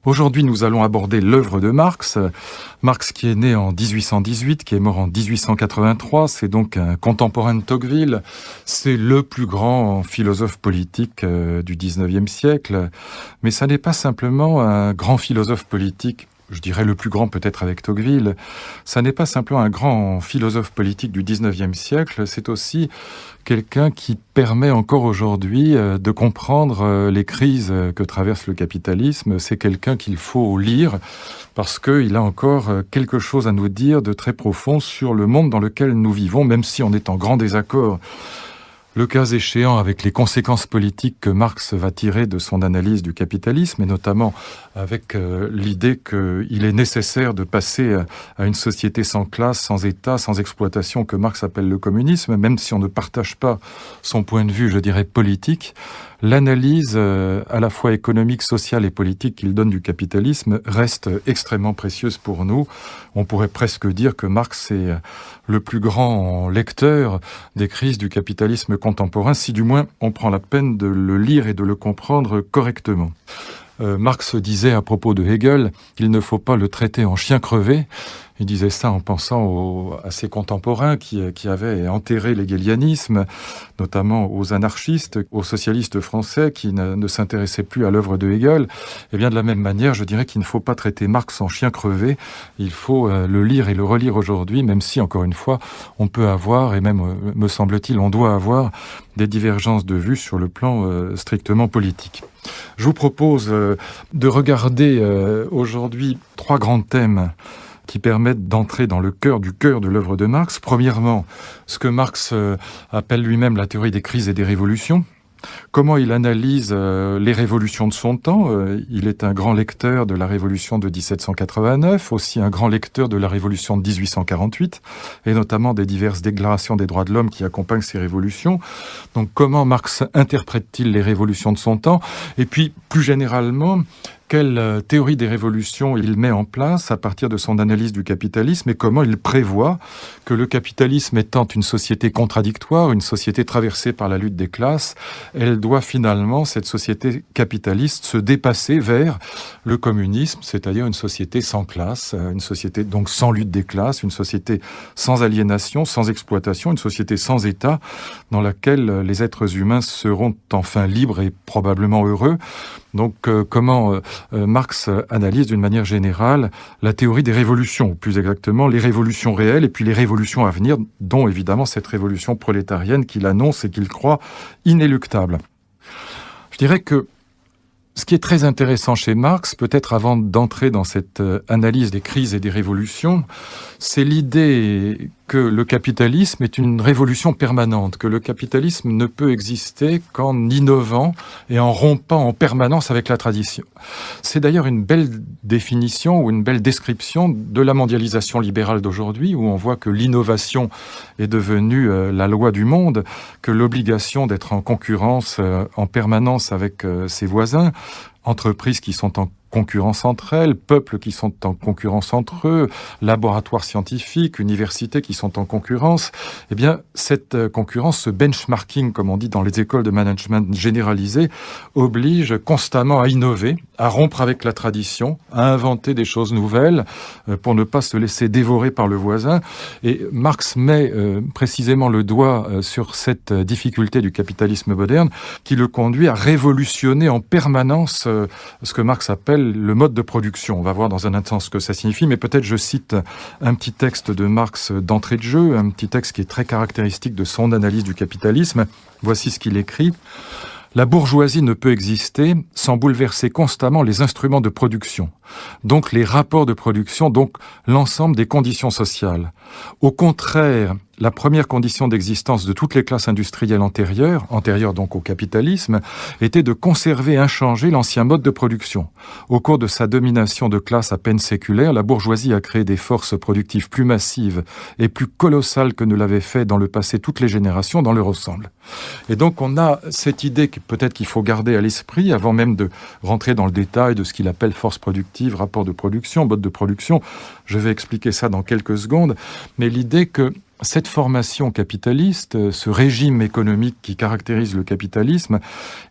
Aujourd'hui, nous allons aborder l'œuvre de Marx. Marx qui est né en 1818, qui est mort en 1883, c'est donc un contemporain de Tocqueville. C'est le plus grand philosophe politique du 19e siècle. Mais ça n'est pas simplement un grand philosophe politique, je dirais le plus grand peut-être avec Tocqueville. Ça n'est pas simplement un grand philosophe politique du 19e siècle, c'est aussi quelqu'un qui permet encore aujourd'hui de comprendre les crises que traverse le capitalisme. C'est quelqu'un qu'il faut lire parce qu'il a encore quelque chose à nous dire de très profond sur le monde dans lequel nous vivons, même si on est en grand désaccord, le cas échéant avec les conséquences politiques que Marx va tirer de son analyse du capitalisme, et notamment avec l'idée qu'il est nécessaire de passer à une société sans classe, sans État, sans exploitation, que Marx appelle le communisme, même si on ne partage pas son point de vue, je dirais, politique. L'analyse à la fois économique, sociale et politique qu'il donne du capitalisme reste extrêmement précieuse pour nous. On pourrait presque dire que Marx est le plus grand lecteur des crises du capitalisme contemporain, si du moins on prend la peine de le lire et de le comprendre correctement. Marx disait à propos de Hegel qu'il ne faut pas le traiter en chien crevé. Il disait ça en pensant à ses contemporains qui avaient enterré l'hégélianisme, notamment aux anarchistes, aux socialistes français qui ne s'intéressaient plus à l'œuvre de Hegel. Et bien de la même manière, je dirais qu'il ne faut pas traiter Marx en chien crevé. Il faut le lire et le relire aujourd'hui, même si, encore une fois, on peut avoir, et même, me semble-t-il, on doit avoir des divergences de vues sur le plan strictement politique. Je vous propose de regarder aujourd'hui 3 grands thèmes qui permettent d'entrer dans le cœur de l'œuvre de Marx. Premièrement, ce que Marx appelle lui-même la théorie des crises et des révolutions. Comment il analyse les révolutions de son temps. Il est un grand lecteur de la Révolution de 1789, aussi un grand lecteur de la Révolution de 1848, et notamment des diverses déclarations des droits de l'homme qui accompagnent ces révolutions. Donc comment Marx interprète-t-il les révolutions de son temps? Et puis, plus généralement, quelle théorie des révolutions il met en place à partir de son analyse du capitalisme et comment il prévoit que le capitalisme étant une société contradictoire, une société traversée par la lutte des classes, elle doit finalement, cette société capitaliste, se dépasser vers le communisme, c'est-à-dire une société sans classe, une société donc sans lutte des classes, une société sans aliénation, sans exploitation, une société sans État, dans laquelle les êtres humains seront enfin libres et probablement heureux. Donc comment Marx analyse d'une manière générale la théorie des révolutions, ou plus exactement les révolutions réelles et puis les révolutions à venir, dont évidemment cette révolution prolétarienne qu'il annonce et qu'il croit inéluctable. Je dirais que ce qui est très intéressant chez Marx, peut-être avant d'entrer dans cette analyse des crises et des révolutions, c'est l'idée que le capitalisme est une révolution permanente, que le capitalisme ne peut exister qu'en innovant et en rompant en permanence avec la tradition. C'est d'ailleurs une belle définition ou une belle description de la mondialisation libérale d'aujourd'hui, où on voit que l'innovation est devenue la loi du monde, que l'obligation d'être en concurrence en permanence avec ses voisins, entreprises qui sont en concurrence entre elles, peuples qui sont en concurrence entre eux, laboratoires scientifiques, universités qui sont en concurrence, eh bien, cette concurrence, ce benchmarking, comme on dit dans les écoles de management généralisées, oblige constamment à innover, à rompre avec la tradition, à inventer des choses nouvelles pour ne pas se laisser dévorer par le voisin. Et Marx met précisément le doigt sur cette difficulté du capitalisme moderne qui le conduit à révolutionner en permanence ce que Marx appelle le mode de production. On va voir dans un instant ce que ça signifie, mais peut-être je cite un petit texte de Marx d'entrée de jeu, un petit texte qui est très caractéristique de son analyse du capitalisme. Voici ce qu'il écrit. La bourgeoisie ne peut exister sans bouleverser constamment les instruments de production, donc les rapports de production, donc l'ensemble des conditions sociales. Au contraire, la première condition d'existence de toutes les classes industrielles antérieures donc au capitalisme, était de conserver inchangé l'ancien mode de production. Au cours de sa domination de classe à peine séculaire, la bourgeoisie a créé des forces productives plus massives et plus colossales que ne l'avaient fait dans le passé toutes les générations dans leur ensemble. Et donc on a cette idée que peut-être qu'il faut garder à l'esprit avant même de rentrer dans le détail de ce qu'il appelle force productive, rapport de production, mode de production. Je vais expliquer ça dans quelques secondes, mais l'idée que cette formation capitaliste, ce régime économique qui caractérise le capitalisme,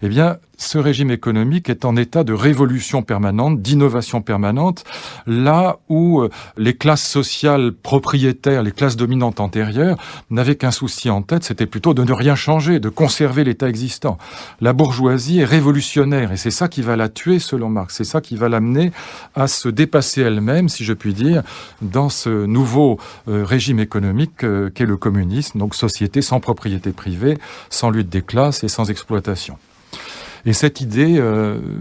eh bien, ce régime économique est en état de révolution permanente, d'innovation permanente, là où les classes sociales propriétaires, les classes dominantes antérieures, n'avaient qu'un souci en tête, c'était plutôt de ne rien changer, de conserver l'état existant. La bourgeoisie est révolutionnaire, et c'est ça qui va la tuer selon Marx, c'est ça qui va l'amener à se dépasser elle-même, si je puis dire, dans ce nouveau régime économique qu'est le communisme, donc société sans propriété privée, sans lutte des classes et sans exploitation. Et cette idée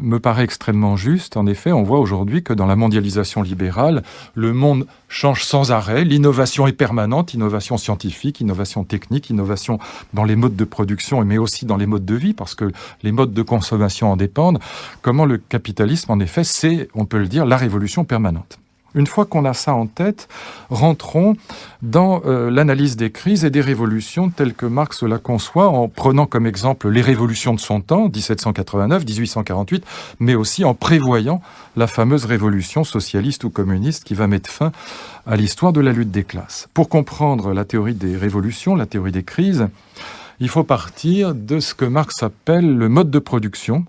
me paraît extrêmement juste. En effet, on voit aujourd'hui que dans la mondialisation libérale, le monde change sans arrêt. L'innovation est permanente, innovation scientifique, innovation technique, innovation dans les modes de production, mais aussi dans les modes de vie, parce que les modes de consommation en dépendent. Comment le capitalisme, en effet, c'est, on peut le dire, la révolution permanente. Une fois qu'on a ça en tête, rentrons dans l'analyse des crises et des révolutions telles que Marx la conçoit, en prenant comme exemple les révolutions de son temps, 1789, 1848, mais aussi en prévoyant la fameuse révolution socialiste ou communiste qui va mettre fin à l'histoire de la lutte des classes. Pour comprendre la théorie des révolutions, la théorie des crises, il faut partir de ce que Marx appelle le mode de production,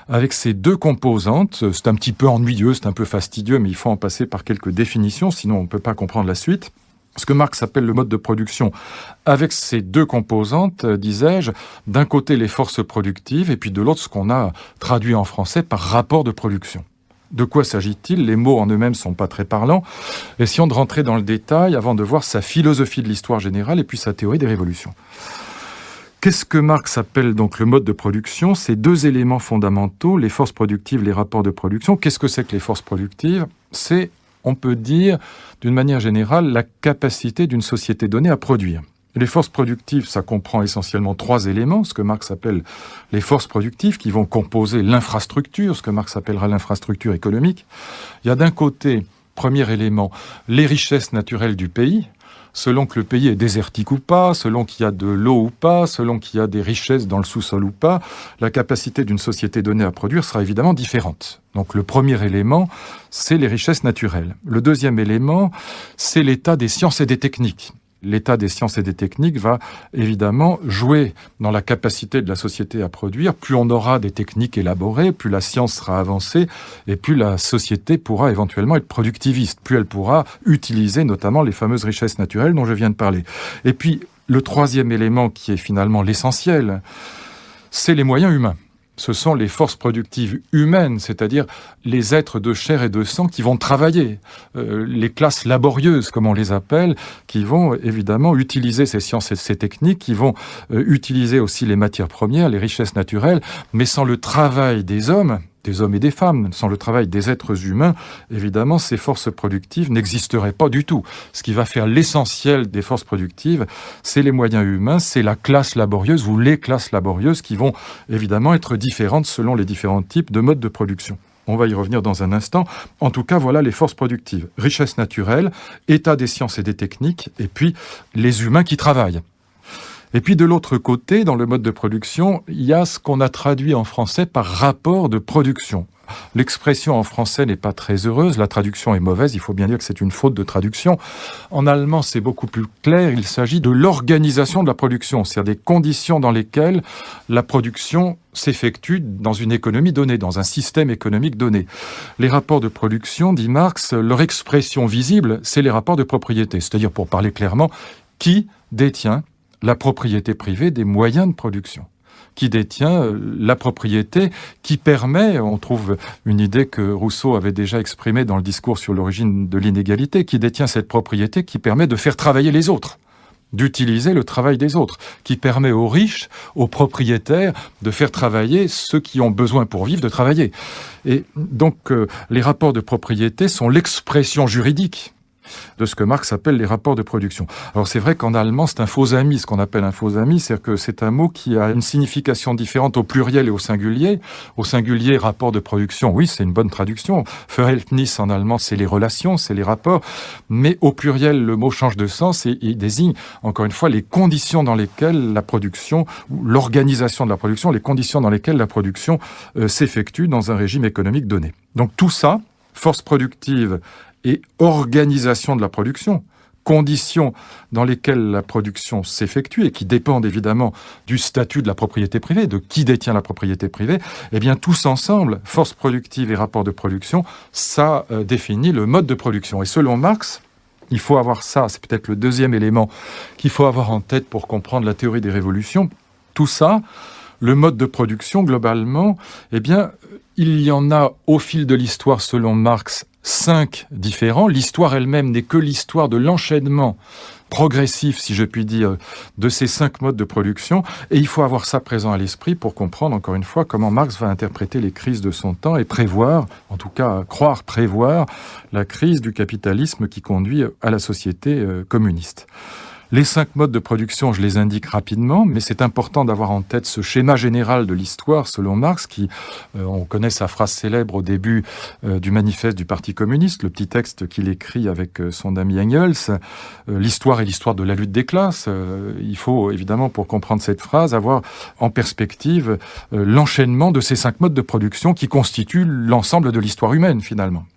avec ses deux composantes. C'est un petit peu ennuyeux, c'est un peu fastidieux, mais il faut en passer par quelques définitions, sinon on ne peut pas comprendre la suite. Ce que Marx appelle le mode de production, avec ses deux composantes, disais-je, d'un côté les forces productives, et puis de l'autre ce qu'on a traduit en français par rapport de production. De quoi s'agit-il ? Les mots en eux-mêmes ne sont pas très parlants. Essayons de rentrer dans le détail avant de voir sa philosophie de l'histoire générale et puis sa théorie des révolutions. Qu'est-ce que Marx appelle donc le mode de production ? Ces deux éléments fondamentaux, les forces productives, les rapports de production. Qu'est-ce que c'est que les forces productives ? C'est, on peut dire, d'une manière générale, la capacité d'une société donnée à produire. Les forces productives, ça comprend essentiellement trois éléments, ce que Marx appelle les forces productives, qui vont composer l'infrastructure, ce que Marx appellera l'infrastructure économique. Il y a d'un côté, premier élément, les richesses naturelles du pays, selon que le pays est désertique ou pas, selon qu'il y a de l'eau ou pas, selon qu'il y a des richesses dans le sous-sol ou pas, la capacité d'une société donnée à produire sera évidemment différente. Donc le premier élément, c'est les richesses naturelles. Le deuxième élément, c'est l'état des sciences et des techniques. L'état des sciences et des techniques va évidemment jouer dans la capacité de la société à produire. Plus on aura des techniques élaborées, plus la science sera avancée et plus la société pourra éventuellement être productiviste, plus elle pourra utiliser notamment les fameuses richesses naturelles dont je viens de parler. Et puis, le troisième élément qui est finalement l'essentiel, c'est les moyens humains. Ce sont les forces productives humaines, c'est-à-dire les êtres de chair et de sang qui vont travailler, les classes laborieuses, comme on les appelle, qui vont évidemment utiliser ces sciences et ces techniques, qui vont utiliser aussi les matières premières, les richesses naturelles, mais sans le travail des hommes et des femmes, sans le travail des êtres humains, évidemment, ces forces productives n'existeraient pas du tout. Ce qui va faire l'essentiel des forces productives, c'est les moyens humains, c'est la classe laborieuse ou les classes laborieuses qui vont évidemment être différentes selon les différents types de modes de production. On va y revenir dans un instant. En tout cas, voilà les forces productives. Richesse naturelle, état des sciences et des techniques, et puis les humains qui travaillent. Et puis de l'autre côté, dans le mode de production, il y a ce qu'on a traduit en français par rapport de production. L'expression en français n'est pas très heureuse, la traduction est mauvaise, il faut bien dire que c'est une faute de traduction. En allemand, c'est beaucoup plus clair, il s'agit de l'organisation de la production, c'est-à-dire des conditions dans lesquelles la production s'effectue dans une économie donnée, dans un système économique donné. Les rapports de production, dit Marx, leur expression visible, c'est les rapports de propriété, c'est-à-dire, pour parler clairement, qui détient la propriété privée des moyens de production, qui détient la propriété qui permet, on trouve une idée que Rousseau avait déjà exprimée dans le discours sur l'origine de l'inégalité, qui détient cette propriété qui permet de faire travailler les autres, d'utiliser le travail des autres, qui permet aux riches, aux propriétaires de faire travailler ceux qui ont besoin pour vivre de travailler. Et donc les rapports de propriété sont l'expression juridique de ce que Marx appelle les rapports de production. Alors c'est vrai qu'en allemand, c'est un faux ami, ce qu'on appelle un faux ami, c'est-à-dire que c'est un mot qui a une signification différente au pluriel et au singulier. Au singulier, rapport de production, oui, c'est une bonne traduction. Verhältnis en allemand, c'est les relations, c'est les rapports. Mais au pluriel, le mot change de sens et il désigne, encore une fois, les conditions dans lesquelles la production, ou l'organisation de la production, les conditions dans lesquelles la production s'effectue dans un régime économique donné. Donc tout ça, force productive et organisation de la production, conditions dans lesquelles la production s'effectue et qui dépendent évidemment du statut de la propriété privée, de qui détient la propriété privée, eh bien tous ensemble, force productive et rapport de production, ça définit le mode de production. Et selon Marx, il faut avoir ça, c'est peut-être le deuxième élément qu'il faut avoir en tête pour comprendre la théorie des révolutions. Tout ça, le mode de production, globalement, eh bien, il y en a au fil de l'histoire, selon Marx, 5 différents. L'histoire elle-même n'est que l'histoire de l'enchaînement progressif, si je puis dire, de ces 5 modes de production. Et il faut avoir ça présent à l'esprit pour comprendre, encore une fois, comment Marx va interpréter les crises de son temps et prévoir, en tout cas croire prévoir, la crise du capitalisme qui conduit à la société communiste. Les 5 modes de production, je les indique rapidement, mais c'est important d'avoir en tête ce schéma général de l'histoire, selon Marx, qui, on connaît sa phrase célèbre au début du manifeste du Parti communiste, le petit texte qu'il écrit avec son ami Engels. L'histoire est l'histoire de la lutte des classes. Il faut, évidemment, pour comprendre cette phrase, avoir en perspective l'enchaînement de ces 5 modes de production qui constituent l'ensemble de l'histoire humaine, finalement.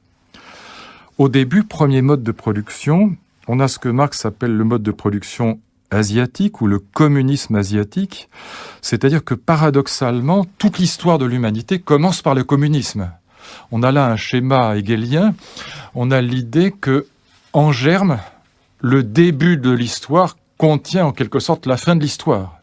Au début, premier mode de production, on a ce que Marx appelle le mode de production asiatique ou le communisme asiatique, c'est-à-dire que paradoxalement, toute l'histoire de l'humanité commence par le communisme. On a là un schéma hegelien, on a l'idée que, en germe, le début de l'histoire contient en quelque sorte la fin de l'histoire.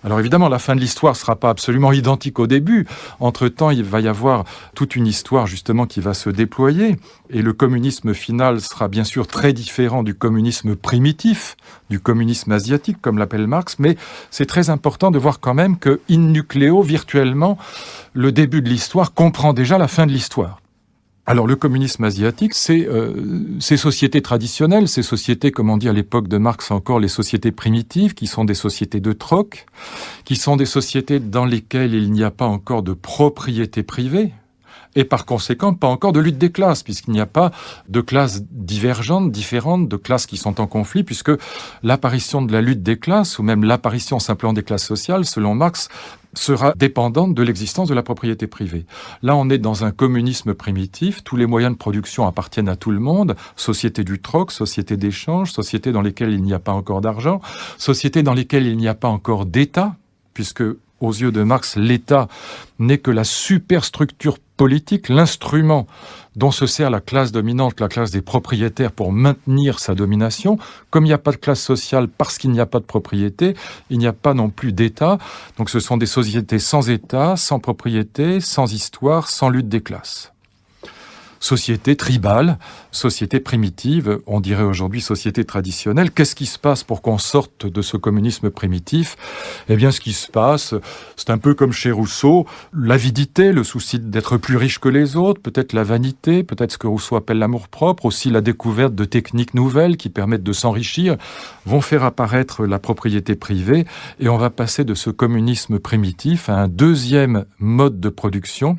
Alors évidemment, la fin de l'histoire ne sera pas absolument identique au début. Entre-temps, il va y avoir toute une histoire justement qui va se déployer. Et le communisme final sera bien sûr très différent du communisme primitif, du communisme asiatique, comme l'appelle Marx. Mais c'est très important de voir quand même que, in nucleo, virtuellement, le début de l'histoire comprend déjà la fin de l'histoire. Alors le communisme asiatique, c'est ces sociétés traditionnelles, ces sociétés, comme on dit à l'époque de Marx encore, les sociétés primitives, qui sont des sociétés de troc, qui sont des sociétés dans lesquelles il n'y a pas encore de propriété privée, et par conséquent pas encore de lutte des classes, puisqu'il n'y a pas de classes divergentes, différentes, de classes qui sont en conflit, puisque l'apparition de la lutte des classes, ou même l'apparition simplement des classes sociales, selon Marx, sera dépendante de l'existence de la propriété privée. Là, on est dans un communisme primitif, tous les moyens de production appartiennent à tout le monde, société du troc, société d'échange, société dans lesquelles il n'y a pas encore d'argent, société dans lesquelles il n'y a pas encore d'État, puisque aux yeux de Marx, l'État n'est que la superstructure politique, l'instrument dont se sert la classe dominante, la classe des propriétaires pour maintenir sa domination. Comme il n'y a pas de classe sociale parce qu'il n'y a pas de propriété, il n'y a pas non plus d'État. Donc ce sont des sociétés sans État, sans propriété, sans histoire, sans lutte des classes. Société tribale, société primitive, on dirait aujourd'hui société traditionnelle. Qu'est-ce qui se passe pour qu'on sorte de ce communisme primitif ? Eh bien, ce qui se passe, c'est un peu comme chez Rousseau, l'avidité, le souci d'être plus riche que les autres, peut-être la vanité, peut-être ce que Rousseau appelle l'amour-propre, aussi la découverte de techniques nouvelles qui permettent de s'enrichir, vont faire apparaître la propriété privée et on va passer de ce communisme primitif à un deuxième mode de production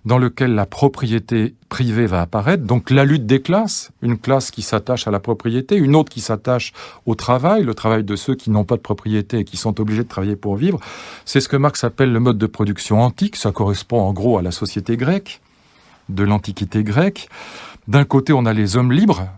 dans lequel la propriété privée va apparaître, donc la lutte des classes, une classe qui s'attache à la propriété, une autre qui s'attache au travail, le travail de ceux qui n'ont pas de propriété et qui sont obligés de travailler pour vivre. C'est ce que Marx appelle le mode de production antique, ça correspond en gros à la société grecque, de l'Antiquité grecque. D'un côté, on a les hommes libres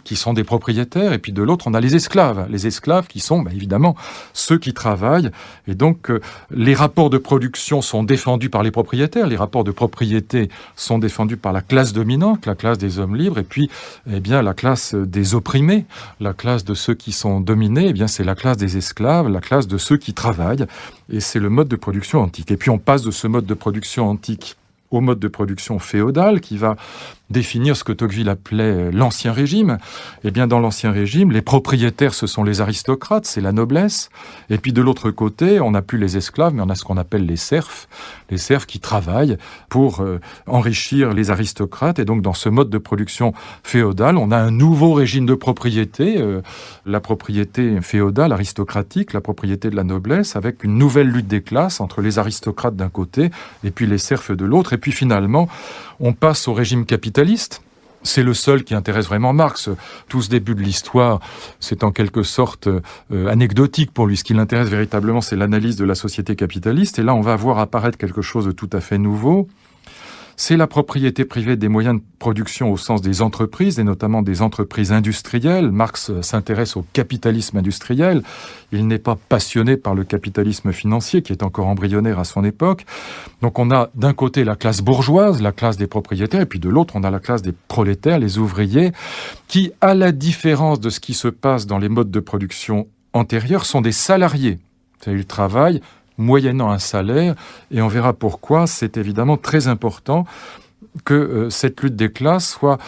qui sont des propriétaires, et puis de l'autre, on a les esclaves qui sont évidemment ceux qui travaillent. Et donc, les rapports de production sont défendus par les propriétaires, les rapports de propriété sont défendus par la classe dominante, la classe des hommes libres, et puis, la classe des opprimés, la classe de ceux qui sont dominés, c'est la classe des esclaves, la classe de ceux qui travaillent, et c'est le mode de production antique. Et puis, on passe de ce mode de production antique au mode de production féodal qui va définir ce que Tocqueville appelait l'Ancien Régime. Eh bien, dans l'Ancien Régime, les propriétaires, ce sont les aristocrates, c'est la noblesse. Et puis, de l'autre côté, on n'a plus les esclaves, mais on a ce qu'on appelle les serfs qui travaillent pour enrichir les aristocrates. Et donc, dans ce mode de production féodal, on a un nouveau régime de propriété, la propriété féodale, aristocratique, la propriété de la noblesse, avec une nouvelle lutte des classes entre les aristocrates d'un côté et puis les serfs de l'autre. Et puis, finalement, on passe au régime capitaliste. C'est le seul qui intéresse vraiment Marx. Tout ce début de l'histoire, c'est en quelque sorte anecdotique pour lui. Ce qui l'intéresse véritablement, c'est l'analyse de la société capitaliste. Et là, on va voir apparaître quelque chose de tout à fait nouveau. c'est la propriété privée des moyens de production au sens des entreprises, et notamment des entreprises industrielles. Marx s'intéresse au capitalisme industriel. Il n'est pas passionné par le capitalisme financier, qui est encore embryonnaire à son époque. Donc on a d'un côté la classe bourgeoise, la classe des propriétaires, et puis de l'autre, on a la classe des prolétaires, les ouvriers, qui, à la différence de ce qui se passe dans les modes de production antérieurs, sont des salariés. C'est-à-dire qu'ils travaillent moyennant un salaire, et on verra pourquoi c'est évidemment très important que cette lutte des classes soit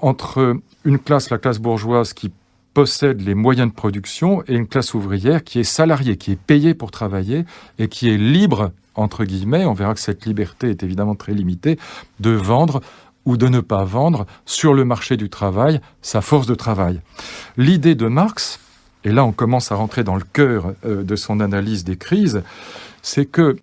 entre une classe, la classe bourgeoise, qui possède les moyens de production, et une classe ouvrière qui est salariée, qui est payée pour travailler et qui est libre, entre guillemets, on verra que cette liberté est évidemment très limitée, de vendre ou de ne pas vendre sur le marché du travail sa force de travail. L'idée de Marx, et là on commence à rentrer dans le cœur de son analyse des crises, c'est que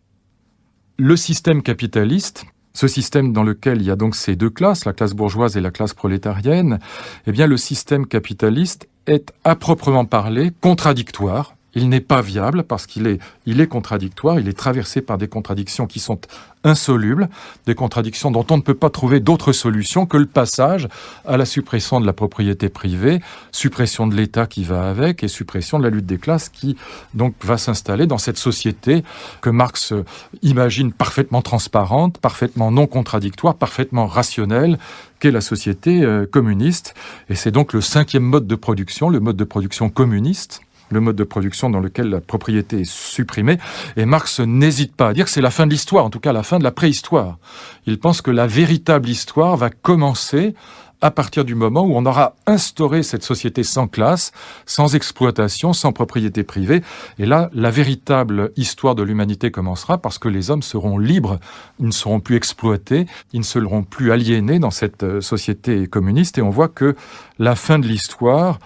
le système capitaliste, ce système dans lequel il y a donc ces deux classes, la classe bourgeoise et la classe prolétarienne, eh bien le système capitaliste est à proprement parler contradictoire. Il n'est pas viable parce qu'il est contradictoire, il est traversé par des contradictions qui sont insolubles, des contradictions dont on ne peut pas trouver d'autre solution que le passage à la suppression de la propriété privée, suppression de l'État qui va avec, et suppression de la lutte des classes qui donc va s'installer dans cette société que Marx imagine parfaitement transparente, parfaitement non contradictoire, parfaitement rationnelle, qu'est la société communiste. Et c'est donc le 5e mode de production, le mode de production communiste, le mode de production dans lequel la propriété est supprimée. Et Marx n'hésite pas à dire que c'est la fin de l'histoire, en tout cas la fin de la préhistoire. Il pense que la véritable histoire va commencer à partir du moment où on aura instauré cette société sans classe, sans exploitation, sans propriété privée. Et là, la véritable histoire de l'humanité commencera parce que les hommes seront libres, ils ne seront plus exploités, ils ne seront plus aliénés dans cette société communiste. Et on voit que la fin de l'histoire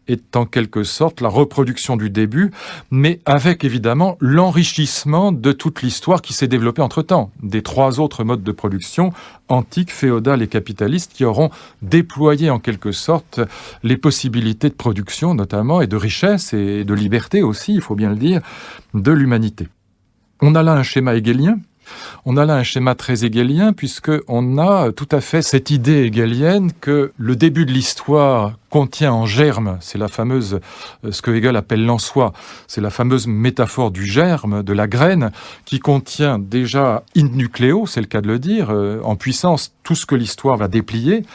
est en quelque sorte la reproduction du début, mais avec évidemment l'enrichissement de toute l'histoire qui s'est développée entre-temps, des 3 autres modes de production, antique, féodal et capitaliste, qui auront déployé en quelque sorte les possibilités de production notamment, et de richesse et de liberté aussi, il faut bien le dire, de l'humanité. On a là un schéma hegelien. On a là un schéma très hegelien, puisqu'on a tout à fait cette idée hegelienne que le début de l'histoire contient en germe, c'est la fameuse, ce que Hegel appelle l'en-soi, c'est la fameuse métaphore du germe, de la graine, qui contient déjà in nucleo, c'est le cas de le dire, en puissance, tout ce que l'histoire va déplier.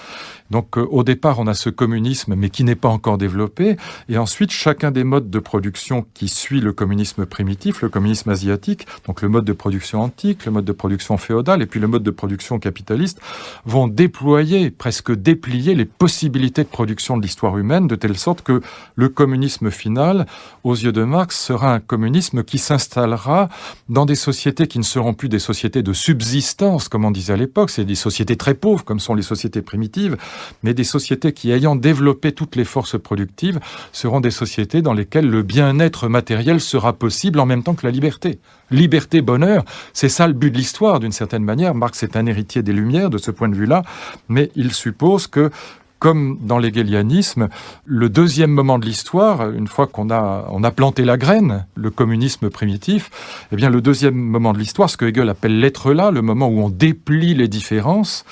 Donc au départ, on a ce communisme, mais qui n'est pas encore développé. Et ensuite, chacun des modes de production qui suit le communisme primitif, le communisme asiatique, donc le mode de production antique, le mode de production féodal, et puis le mode de production capitaliste, vont déployer, presque déplier les possibilités de production de l'histoire humaine, de telle sorte que le communisme final, aux yeux de Marx, sera un communisme qui s'installera dans des sociétés qui ne seront plus des sociétés de subsistance, comme on disait à l'époque, c'est des sociétés très pauvres, comme sont les sociétés primitives, mais des sociétés qui, ayant développé toutes les forces productives, seront des sociétés dans lesquelles le bien-être matériel sera possible en même temps que la liberté. Liberté, bonheur, c'est ça le but de l'histoire, d'une certaine manière. Marx est un héritier des Lumières, de ce point de vue-là, mais il suppose que, comme dans l'hégélianisme, le deuxième moment de l'histoire, une fois qu'on a planté la graine, le communisme primitif, eh bien le deuxième moment de l'histoire, ce que Hegel appelle l'être là, le moment où on déplie les différences,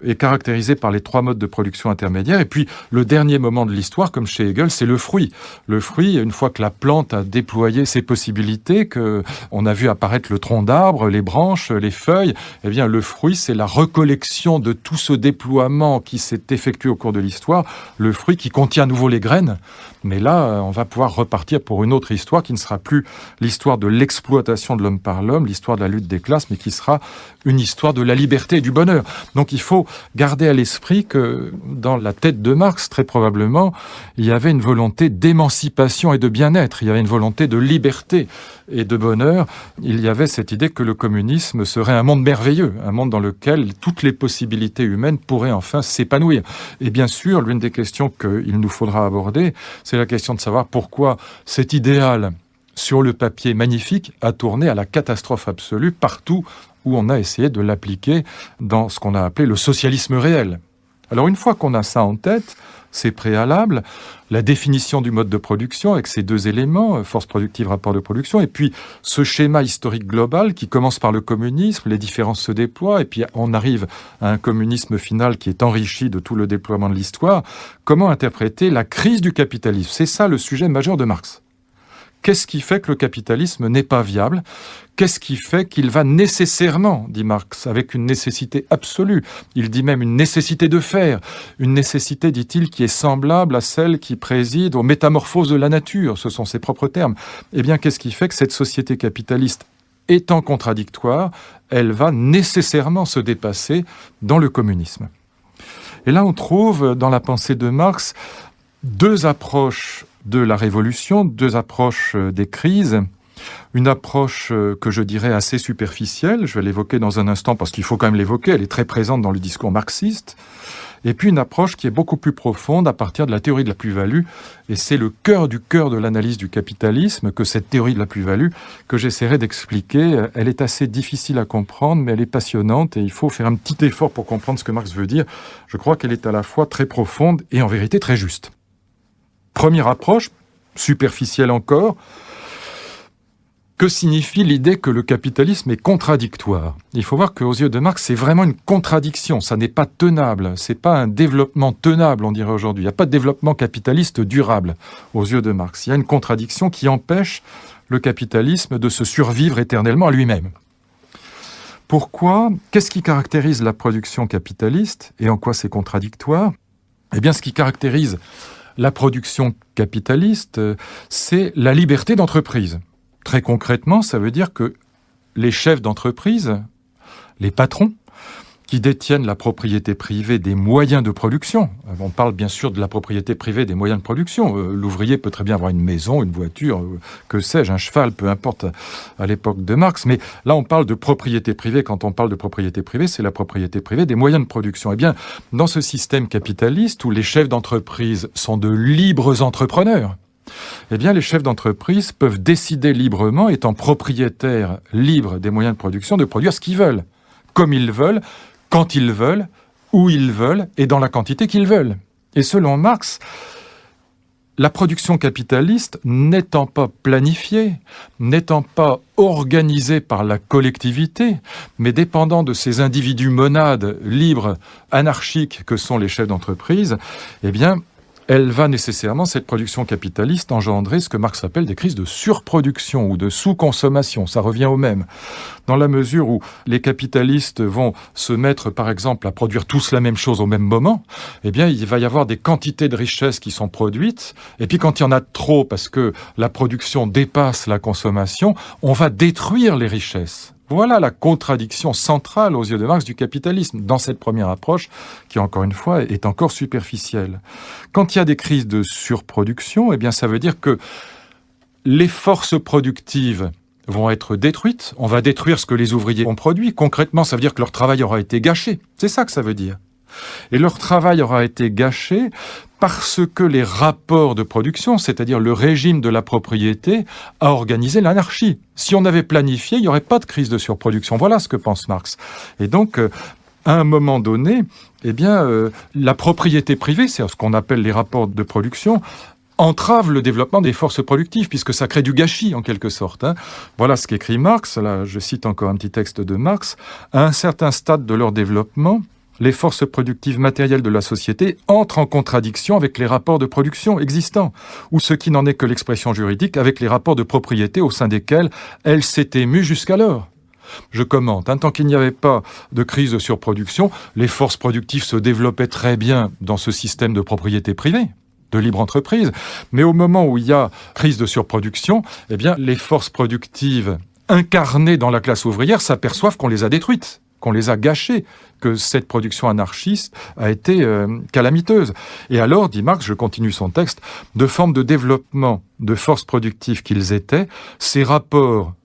est caractérisé par les 3 modes de production intermédiaires. Et puis, le dernier moment de l'histoire, comme chez Hegel, c'est le fruit. Le fruit, une fois que la plante a déployé ses possibilités, qu'on a vu apparaître le tronc d'arbre, les branches, les feuilles, eh bien, le fruit, c'est la recollection de tout ce déploiement qui s'est effectué au cours de l'histoire. Le fruit qui contient à nouveau les graines. Mais là, on va pouvoir repartir pour une autre histoire qui ne sera plus l'histoire de l'exploitation de l'homme par l'homme, l'histoire de la lutte des classes, mais qui sera une histoire de la liberté et du bonheur. Donc il faut garder à l'esprit que dans la tête de Marx, très probablement, il y avait une volonté d'émancipation et de bien-être, il y avait une volonté de liberté et de bonheur. Il y avait cette idée que le communisme serait un monde merveilleux, un monde dans lequel toutes les possibilités humaines pourraient enfin s'épanouir. Et bien sûr, l'une des questions qu'il nous faudra aborder, c'est la question de savoir pourquoi cet idéal sur le papier magnifique a tourné à la catastrophe absolue partout où on a essayé de l'appliquer dans ce qu'on a appelé le socialisme réel. Alors une fois qu'on a ça en tête, c'est préalable, la définition du mode de production avec ces deux éléments, force productive, rapport de production, et puis ce schéma historique global qui commence par le communisme, les différences se déploient, et puis on arrive à un communisme final qui est enrichi de tout le déploiement de l'histoire. Comment interpréter la crise du capitalisme ? C'est ça le sujet majeur de Marx. Qu'est-ce qui fait que le capitalisme n'est pas viable ? Qu'est-ce qui fait qu'il va nécessairement, dit Marx, avec une nécessité absolue, il dit même une nécessité de faire, une nécessité, dit-il, qui est semblable à celle qui préside aux métamorphoses de la nature, ce sont ses propres termes. Eh bien, qu'est-ce qui fait que cette société capitaliste étant contradictoire, elle va nécessairement se dépasser dans le communisme ? Et là, on trouve dans la pensée de Marx deux approches de la révolution, deux approches des crises. Une approche que je dirais assez superficielle, je vais l'évoquer dans un instant parce qu'il faut quand même l'évoquer, elle est très présente dans le discours marxiste. Et puis une approche qui est beaucoup plus profonde à partir de la théorie de la plus-value. Et c'est le cœur de l'analyse du capitalisme que cette théorie de la plus-value, que j'essaierai d'expliquer. Elle est assez difficile à comprendre, mais elle est passionnante et il faut faire un petit effort pour comprendre ce que Marx veut dire. Je crois qu'elle est à la fois très profonde et en vérité très juste. Première approche, superficielle encore, que signifie l'idée que le capitalisme est contradictoire ? Il faut voir qu'aux yeux de Marx, c'est vraiment une contradiction, ça n'est pas tenable, c'est pas un développement tenable, on dirait aujourd'hui. Il n'y a pas de développement capitaliste durable aux yeux de Marx. Il y a une contradiction qui empêche le capitalisme de se survivre éternellement à lui-même. Pourquoi ? Qu'est-ce qui caractérise la production capitaliste et en quoi c'est contradictoire ? Eh bien, ce qui caractérise la production capitaliste, c'est la liberté d'entreprise. Très concrètement, ça veut dire que les chefs d'entreprise, les patrons, qui détiennent la propriété privée des moyens de production, on parle bien sûr de la propriété privée des moyens de production, l'ouvrier peut très bien avoir une maison, une voiture, que sais-je, un cheval, peu importe à l'époque de Marx, mais là on parle de propriété privée, quand on parle de propriété privée, c'est la propriété privée des moyens de production. Eh bien, dans ce système capitaliste où les chefs d'entreprise sont de libres entrepreneurs, eh bien, les chefs d'entreprise peuvent décider librement, étant propriétaires libres des moyens de production, de produire ce qu'ils veulent, comme ils veulent, quand ils veulent, où ils veulent et dans la quantité qu'ils veulent. Et selon Marx, la production capitaliste n'étant pas planifiée, n'étant pas organisée par la collectivité, mais dépendant de ces individus monades, libres, anarchiques que sont les chefs d'entreprise, eh bien, elle va nécessairement, cette production capitaliste, engendrer ce que Marx appelle des crises de surproduction ou de sous-consommation. Ça revient au même. Dans la mesure où les capitalistes vont se mettre, par exemple, à produire tous la même chose au même moment, eh bien, il va y avoir des quantités de richesses qui sont produites. Et puis, quand il y en a trop, parce que la production dépasse la consommation, on va détruire les richesses. Voilà la contradiction centrale aux yeux de Marx du capitalisme, dans cette première approche qui, encore une fois, est encore superficielle. Quand il y a des crises de surproduction, eh bien, ça veut dire que les forces productives vont être détruites. On va détruire ce que les ouvriers ont produit. Concrètement, ça veut dire que leur travail aura été gâché. C'est ça que ça veut dire. Et leur travail aura été gâché parce que les rapports de production, c'est-à-dire le régime de la propriété, a organisé l'anarchie. Si on avait planifié, il n'y aurait pas de crise de surproduction. Voilà ce que pense Marx. Et donc, à un moment donné, eh bien, la propriété privée, c'est ce qu'on appelle les rapports de production, entrave le développement des forces productives, puisque ça crée du gâchis, en quelque sorte. Voilà ce qu'écrit Marx. Là, je cite encore un petit texte de Marx. À un certain stade de leur développement, les forces productives matérielles de la société entrent en contradiction avec les rapports de production existants, ou ce qui n'en est que l'expression juridique, avec les rapports de propriété au sein desquels elles s'étaient mues jusqu'alors. Je commente, tant qu'il n'y avait pas de crise de surproduction, les forces productives se développaient très bien dans ce système de propriété privée, de libre entreprise, mais au moment où il y a crise de surproduction, eh bien, les forces productives incarnées dans la classe ouvrière s'aperçoivent qu'on les a détruites, qu'on les a gâchées, que cette production anarchiste a été calamiteuse. Et alors, dit Marx, je continue son texte, de forme de développement de forces productives qu'ils étaient, ces rapports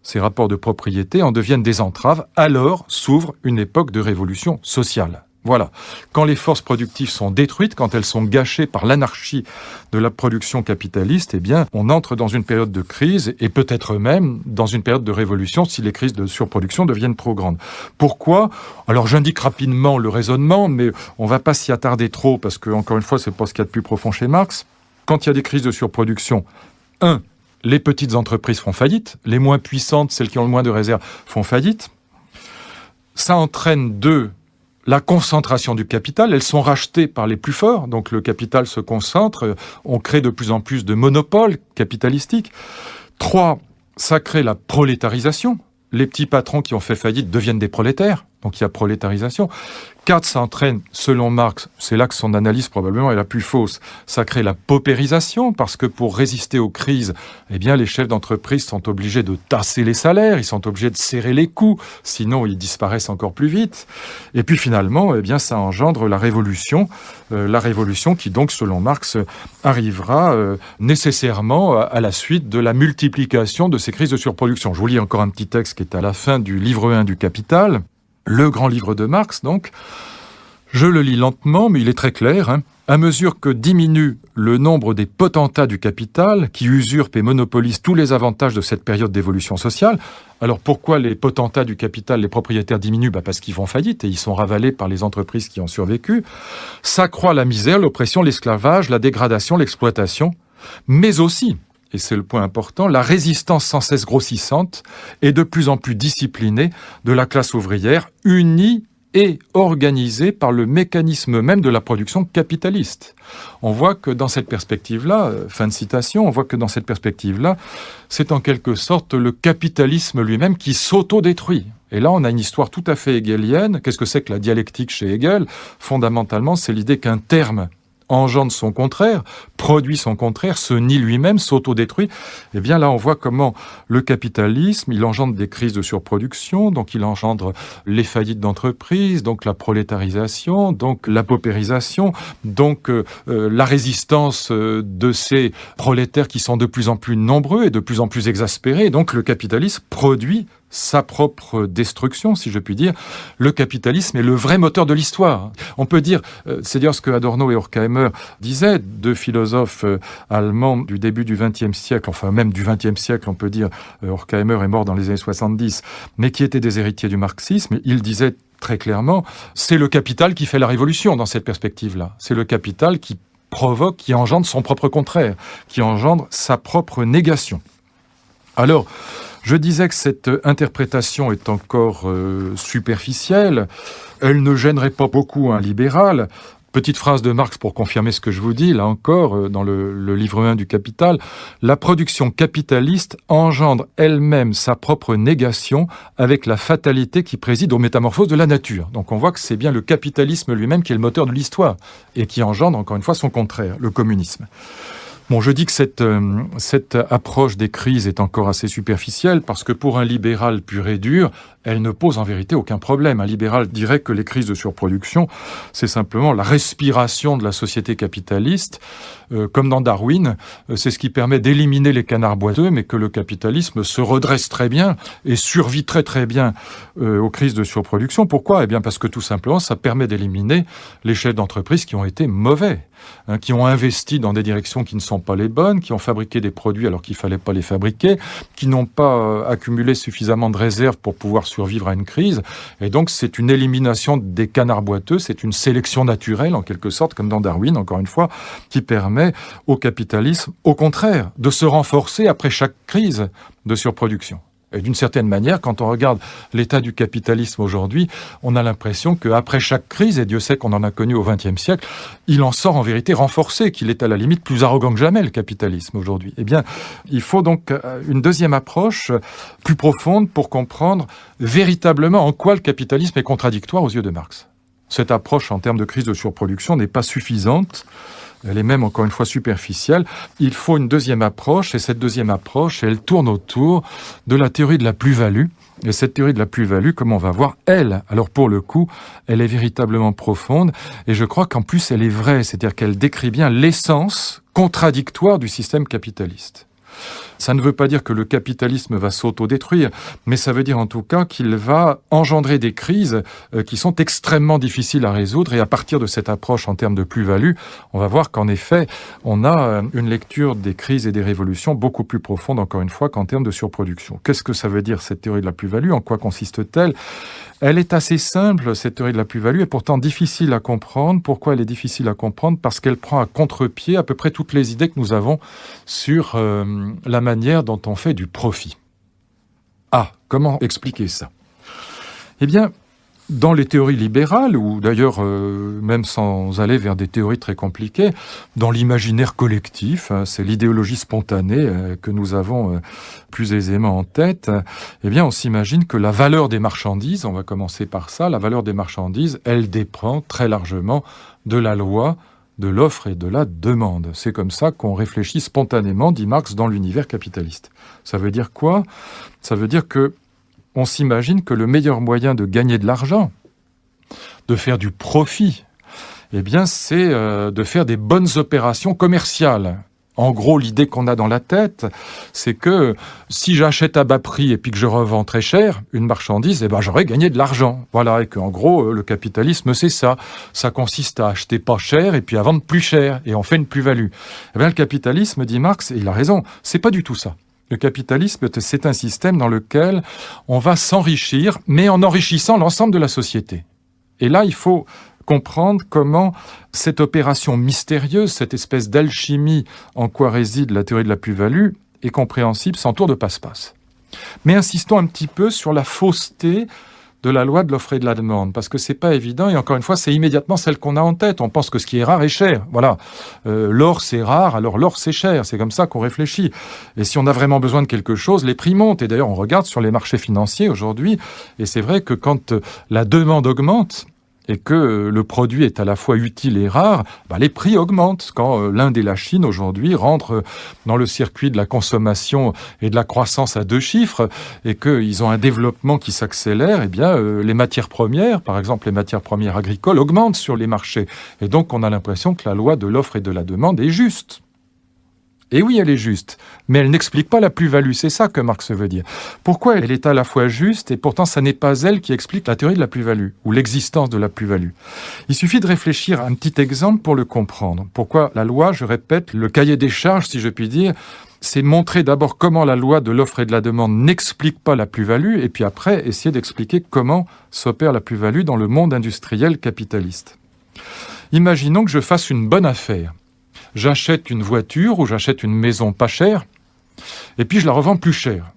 de propriété en deviennent des entraves. Alors s'ouvre une époque de révolution sociale. Voilà. Quand les forces productives sont détruites, quand elles sont gâchées par l'anarchie de la production capitaliste, eh bien, on entre dans une période de crise et peut-être même dans une période de révolution si les crises de surproduction deviennent trop grandes. Pourquoi ? Alors, j'indique rapidement le raisonnement, mais on ne va pas s'y attarder trop parce que, encore une fois, c'est pas ce qu'il y a de plus profond chez Marx. Quand il y a des crises de surproduction, les petites entreprises font faillite, les moins puissantes, celles qui ont le moins de réserves, font faillite. Ça entraîne la concentration du capital, elles sont rachetées par les plus forts, donc le capital se concentre, on crée de plus en plus de monopoles capitalistiques. 3, ça crée la prolétarisation. Les petits patrons qui ont fait faillite deviennent des prolétaires, donc il y a prolétarisation. 4, ça entraîne, selon Marx, c'est là que son analyse probablement est la plus fausse, ça crée la paupérisation, parce que pour résister aux crises, eh bien, les chefs d'entreprise sont obligés de tasser les salaires, ils sont obligés de serrer les coûts, sinon ils disparaissent encore plus vite. Et puis finalement, eh bien, ça engendre la révolution qui donc, selon Marx, arrivera nécessairement à la suite de la multiplication de ces crises de surproduction. Je vous lis encore un petit texte qui est à la fin du livre 1 du Capital. Le grand livre de Marx, donc, je le lis lentement, mais il est très clair. À mesure que diminue le nombre des potentats du capital, qui usurpent et monopolisent tous les avantages de cette période d'évolution sociale, alors pourquoi les potentats du capital, les propriétaires diminuent ? Parce qu'ils font faillite et ils sont ravalés par les entreprises qui ont survécu. S'accroît la misère, l'oppression, l'esclavage, la dégradation, l'exploitation, mais aussi, et c'est le point important, la résistance sans cesse grossissante et de plus en plus disciplinée de la classe ouvrière, unie et organisée par le mécanisme même de la production capitaliste. On voit que dans cette perspective-là, fin de citation, on voit que dans cette perspective-là, c'est en quelque sorte le capitalisme lui-même qui s'autodétruit. Et là, on a une histoire tout à fait hegelienne. Qu'est-ce que c'est que la dialectique chez Hegel ? Fondamentalement, c'est l'idée qu'un terme engendre son contraire, produit son contraire, se nie lui-même, s'autodétruit. Eh bien là, on voit comment le capitalisme, il engendre des crises de surproduction, donc il engendre les faillites d'entreprises, donc la prolétarisation, donc la paupérisation, donc la résistance de ces prolétaires qui sont de plus en plus nombreux et de plus en plus exaspérés. Et donc le capitalisme produit sa propre destruction, si je puis dire. Le capitalisme est le vrai moteur de l'histoire. On peut dire, c'est dire ce que Adorno et Horkheimer disaient, deux philosophes allemands du début du XXe siècle, enfin même du XXe siècle, on peut dire, Horkheimer est mort dans les années 70, mais qui étaient des héritiers du marxisme. Ils disaient très clairement, c'est le capital qui fait la révolution dans cette perspective-là. C'est le capital qui provoque, qui engendre son propre contraire, qui engendre sa propre négation. Alors, je disais que cette interprétation est encore superficielle. Elle ne gênerait pas beaucoup un libéral. Petite phrase de Marx pour confirmer ce que je vous dis, là encore, dans le livre 1 du Capital. La production capitaliste engendre elle-même sa propre négation avec la fatalité qui préside aux métamorphoses de la nature. Donc on voit que c'est bien le capitalisme lui-même qui est le moteur de l'histoire et qui engendre, encore une fois, son contraire, le communisme. Bon, je dis que cette approche des crises est encore assez superficielle parce que pour un libéral pur et dur, elle ne pose en vérité aucun problème. Un libéral dirait que les crises de surproduction, c'est simplement la respiration de la société capitaliste. Comme dans Darwin, c'est ce qui permet d'éliminer les canards boiteux, mais que le capitalisme se redresse très bien et survit très très bien aux crises de surproduction. Pourquoi ? Eh bien parce que tout simplement, ça permet d'éliminer les chefs d'entreprise qui ont été mauvais, qui ont investi dans des directions qui ne sont pas les bonnes, qui ont fabriqué des produits alors qu'il ne fallait pas les fabriquer, qui n'ont pas accumulé suffisamment de réserves pour pouvoir survivre à une crise. Et donc, c'est une élimination des canards boiteux, c'est une sélection naturelle, en quelque sorte, comme dans Darwin, encore une fois, qui permet au capitalisme, au contraire, de se renforcer après chaque crise de surproduction. Et d'une certaine manière, quand on regarde l'état du capitalisme aujourd'hui, on a l'impression qu'après chaque crise, et Dieu sait qu'on en a connu au XXe siècle, il en sort en vérité renforcé, qu'il est à la limite plus arrogant que jamais, le capitalisme aujourd'hui. Eh bien, il faut donc une deuxième approche plus profonde pour comprendre véritablement en quoi le capitalisme est contradictoire aux yeux de Marx. Cette approche en termes de crise de surproduction n'est pas suffisante. Elle est même, encore une fois, superficielle. Il faut une deuxième approche, et cette deuxième approche, elle tourne autour de la théorie de la plus-value. Et cette théorie de la plus-value, comme on va voir, elle, alors pour le coup, elle est véritablement profonde, et je crois qu'en plus, elle est vraie, c'est-à-dire qu'elle décrit bien l'essence contradictoire du système capitaliste. Ça ne veut pas dire que le capitalisme va s'autodétruire, mais ça veut dire en tout cas qu'il va engendrer des crises qui sont extrêmement difficiles à résoudre. Et à partir de cette approche en termes de plus-value, on va voir qu'en effet, on a une lecture des crises et des révolutions beaucoup plus profonde, encore une fois, qu'en termes de surproduction. Qu'est-ce que ça veut dire, cette théorie de la plus-value? En quoi consiste-t-elle? Elle est assez simple, cette théorie de la plus-value, et pourtant difficile à comprendre. Pourquoi elle est difficile à comprendre? Parce qu'elle prend à contre-pied à peu près toutes les idées que nous avons sur la manière dont on fait du profit. Ah, comment expliquer ça? Eh bien, dans les théories libérales, ou d'ailleurs même sans aller vers des théories très compliquées, dans l'imaginaire collectif, c'est l'idéologie spontanée que nous avons plus aisément en tête, eh bien on s'imagine que la valeur des marchandises, on va commencer par ça, la valeur des marchandises, elle dépend très largement de la loi de l'offre et de la demande. C'est comme ça qu'on réfléchit spontanément, dit Marx, dans l'univers capitaliste. Ça veut dire quoi? Ça veut dire que on s'imagine que le meilleur moyen de gagner de l'argent, de faire du profit, eh bien, c'est de faire des bonnes opérations commerciales. En gros, l'idée qu'on a dans la tête, c'est que si j'achète à bas prix et puis que je revends très cher une marchandise, eh ben, j'aurais gagné de l'argent. Voilà, et qu'en gros, le capitalisme, c'est ça. Ça consiste à acheter pas cher et puis à vendre plus cher, et on fait une plus-value. Eh bien, le capitalisme, dit Marx, et il a raison, c'est pas du tout ça. Le capitalisme, c'est un système dans lequel on va s'enrichir, mais en enrichissant l'ensemble de la société. Et là, il faut comprendre comment cette opération mystérieuse, cette espèce d'alchimie en quoi réside la théorie de la plus-value, est compréhensible sans tour de passe-passe. Mais insistons un petit peu sur la fausseté de la loi de l'offre et de la demande, parce que c'est pas évident, et encore une fois, c'est immédiatement celle qu'on a en tête. On pense que ce qui est rare est cher. Voilà. L'or, c'est rare, alors l'or, c'est cher. C'est comme ça qu'on réfléchit. Et si on a vraiment besoin de quelque chose, les prix montent. Et d'ailleurs, on regarde sur les marchés financiers aujourd'hui, et c'est vrai que quand la demande augmente, et que le produit est à la fois utile et rare, les prix augmentent. Quand l'Inde et la Chine, aujourd'hui, rentrent dans le circuit de la consommation et de la croissance à 2 chiffres, et qu'ils ont un développement qui s'accélère, eh bien, les matières premières, par exemple les matières premières agricoles, augmentent sur les marchés. Et donc, on a l'impression que la loi de l'offre et de la demande est juste. Et oui, elle est juste, mais elle n'explique pas la plus-value, c'est ça que Marx veut dire. Pourquoi elle est à la fois juste, et pourtant ça n'est pas elle qui explique la théorie de la plus-value, ou l'existence de la plus-value. Il suffit de réfléchir à un petit exemple pour le comprendre. Pourquoi la loi, je répète, le cahier des charges, si je puis dire, c'est montrer d'abord comment la loi de l'offre et de la demande n'explique pas la plus-value, et puis après, essayer d'expliquer comment s'opère la plus-value dans le monde industriel capitaliste. Imaginons que je fasse une bonne affaire. J'achète une voiture ou j'achète une maison pas chère, et puis je la revends plus cher.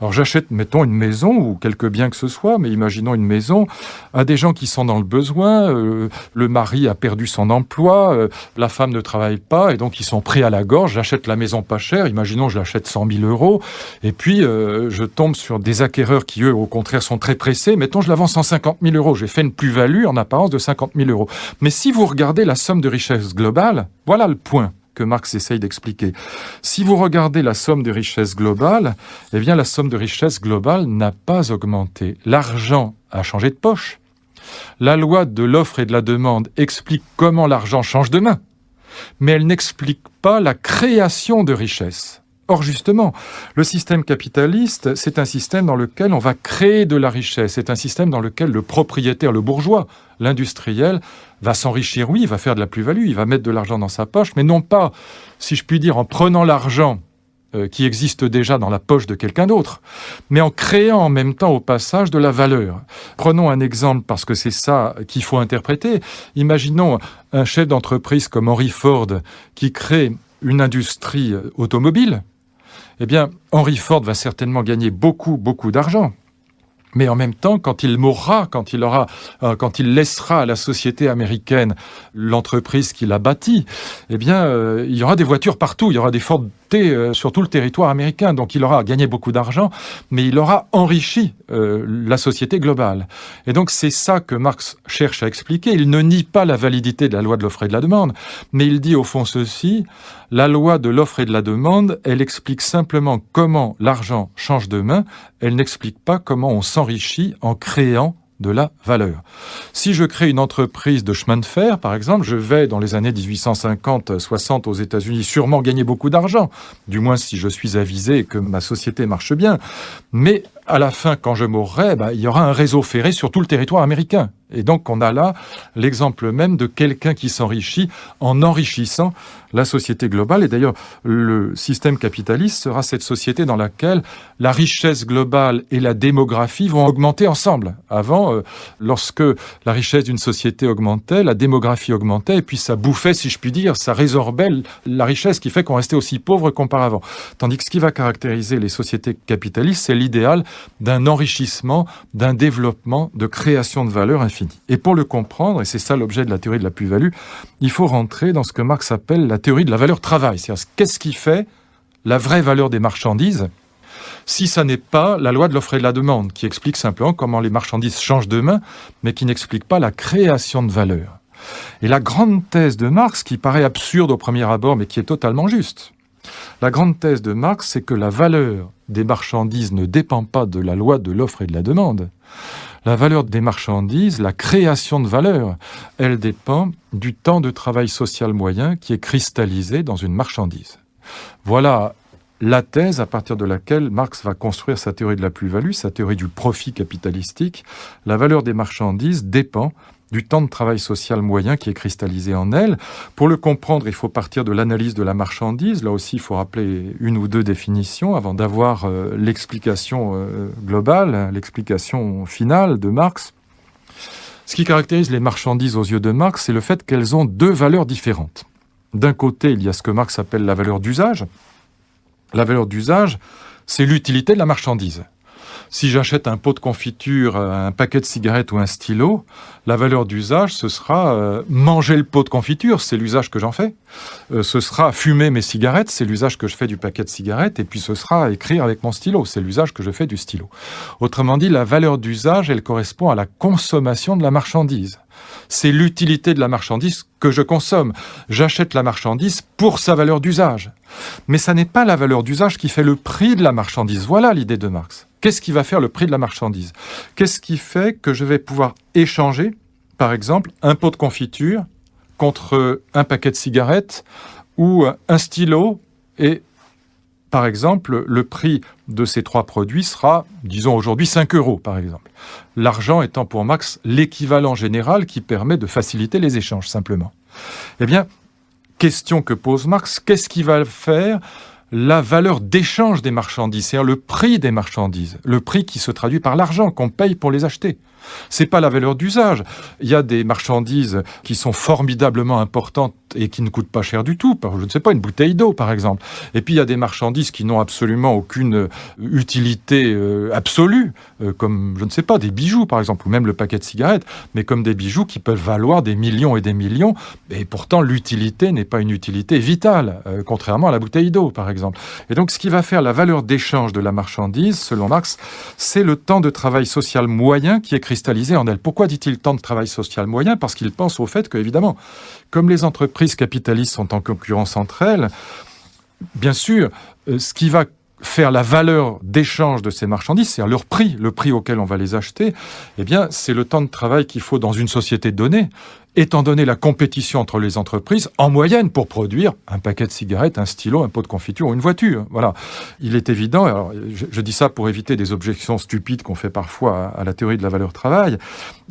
Alors j'achète, mettons, une maison ou quelques biens que ce soit, mais imaginons une maison à des gens qui sont dans le besoin, le mari a perdu son emploi, la femme ne travaille pas, et donc ils sont pris à la gorge. J'achète la maison pas chère, imaginons je l'achète 100 000 €, et puis je tombe sur des acquéreurs qui, eux, au contraire, sont très pressés. Mettons, je la vends 150 000 €. J'ai fait une plus-value en apparence de 50 000 €. Mais si vous regardez la somme de richesse globale, voilà le point que Marx essaye d'expliquer. Si vous regardez la somme de richesse globale, eh bien la somme de richesse globale n'a pas augmenté. L'argent a changé de poche. La loi de l'offre et de la demande explique comment l'argent change de main, mais elle n'explique pas la création de richesse. Or, justement, le système capitaliste, c'est un système dans lequel on va créer de la richesse. C'est un système dans lequel le propriétaire, le bourgeois, l'industriel, va s'enrichir, oui, il va faire de la plus-value, il va mettre de l'argent dans sa poche, mais non pas, si je puis dire, en prenant l'argent qui existe déjà dans la poche de quelqu'un d'autre, mais en créant en même temps au passage de la valeur. Prenons un exemple, parce que c'est ça qu'il faut interpréter. Imaginons un chef d'entreprise comme Henry Ford qui crée une industrie automobile. Eh bien, Henry Ford va certainement gagner beaucoup d'argent. Mais en même temps, quand il mourra, quand il laissera à la société américaine l'entreprise qu'il a bâtie, eh bien, il y aura des voitures partout, il y aura des Ford T sur tout le territoire américain. Donc, il aura gagné beaucoup d'argent, mais il aura enrichi la société globale. Et donc, c'est ça que Marx cherche à expliquer. Il ne nie pas la validité de la loi de l'offre et de la demande, mais il dit au fond ceci: la loi de l'offre et de la demande, elle explique simplement comment l'argent change de main, elle n'explique pas comment on s'enrichit en créant de la valeur. Si je crée une entreprise de chemin de fer, par exemple, je vais dans les années 1850-60 aux États-Unis sûrement gagner beaucoup d'argent, du moins si je suis avisé et que ma société marche bien. Mais à la fin, quand je mourrai, il y aura un réseau ferré sur tout le territoire américain. Et donc, on a là l'exemple même de quelqu'un qui s'enrichit en enrichissant la société globale. Et d'ailleurs, le système capitaliste sera cette société dans laquelle la richesse globale et la démographie vont augmenter ensemble. Avant, lorsque la richesse d'une société augmentait, la démographie augmentait, et puis ça bouffait, si je puis dire, ça résorbait la richesse qui fait qu'on restait aussi pauvre qu'auparavant. Tandis que ce qui va caractériser les sociétés capitalistes, c'est l'idéal d'un enrichissement, d'un développement, de création de valeur infinie. Et pour le comprendre, et c'est ça l'objet de la théorie de la plus-value, il faut rentrer dans ce que Marx appelle la théorie de la valeur travail. C'est-à-dire, qu'est-ce qui fait la vraie valeur des marchandises si ça n'est pas la loi de l'offre et de la demande, qui explique simplement comment les marchandises changent de main, mais qui n'explique pas la création de valeur. Et la grande thèse de Marx, qui paraît absurde au premier abord, mais qui est totalement juste, la grande thèse de Marx, c'est que la valeur des marchandises ne dépend pas de la loi de l'offre et de la demande. La valeur des marchandises, la création de valeur, elle dépend du temps de travail social moyen qui est cristallisé dans une marchandise. Voilà la thèse à partir de laquelle Marx va construire sa théorie de la plus-value, sa théorie du profit capitalistique. La valeur des marchandises dépend du temps de travail social moyen qui est cristallisé en elle. Pour le comprendre, il faut partir de l'analyse de la marchandise. Là aussi, il faut rappeler une ou deux définitions avant d'avoir l'explication globale, l'explication finale de Marx. Ce qui caractérise les marchandises aux yeux de Marx, c'est le fait qu'elles ont deux valeurs différentes. D'un côté, il y a ce que Marx appelle la valeur d'usage. La valeur d'usage, c'est l'utilité de la marchandise. Si j'achète un pot de confiture, un paquet de cigarettes ou un stylo, la valeur d'usage, ce sera manger le pot de confiture, c'est l'usage que j'en fais. Ce sera fumer mes cigarettes, c'est l'usage que je fais du paquet de cigarettes. Et puis ce sera écrire avec mon stylo, c'est l'usage que je fais du stylo. Autrement dit, la valeur d'usage, elle correspond à la consommation de la marchandise. C'est l'utilité de la marchandise que je consomme. J'achète la marchandise pour sa valeur d'usage. Mais ça n'est pas la valeur d'usage qui fait le prix de la marchandise. Voilà l'idée de Marx. Qu'est-ce qui va faire le prix de la marchandise ? Qu'est-ce qui fait que je vais pouvoir échanger, par exemple, un pot de confiture contre un paquet de cigarettes ou un stylo et, par exemple, le prix de ces trois produits sera, disons aujourd'hui, 5 €, par exemple. L'argent étant pour Marx l'équivalent général qui permet de faciliter les échanges, simplement. Eh bien, question que pose Marx, qu'est-ce qui va faire la valeur d'échange des marchandises, c'est-à-dire le prix des marchandises, le prix qui se traduit par l'argent qu'on paye pour les acheter. C'est pas la valeur d'usage. Il y a des marchandises qui sont formidablement importantes et qui ne coûtent pas cher du tout. Je ne sais pas, une bouteille d'eau, par exemple. Et puis, il y a des marchandises qui n'ont absolument aucune utilité absolue, comme, je ne sais pas, des bijoux, par exemple, ou même le paquet de cigarettes, mais comme des bijoux qui peuvent valoir des millions et des millions. Et pourtant, l'utilité n'est pas une utilité vitale, contrairement à la bouteille d'eau, par exemple. Et donc, ce qui va faire la valeur d'échange de la marchandise, selon Marx, c'est le temps de travail social moyen qui est cristallisé en elle. Pourquoi dit-il temps de travail social moyen ? Parce qu'il pense au fait que, évidemment, comme les entreprises capitalistes sont en concurrence entre elles, bien sûr, ce qui va faire la valeur d'échange de ces marchandises, c'est leur prix, le prix auquel on va les acheter, eh bien, c'est le temps de travail qu'il faut dans une société donnée, étant donné la compétition entre les entreprises, en moyenne, pour produire un paquet de cigarettes, un stylo, un pot de confiture ou une voiture. Voilà. Il est évident, alors je dis ça pour éviter des objections stupides qu'on fait parfois à la théorie de la valeur travail.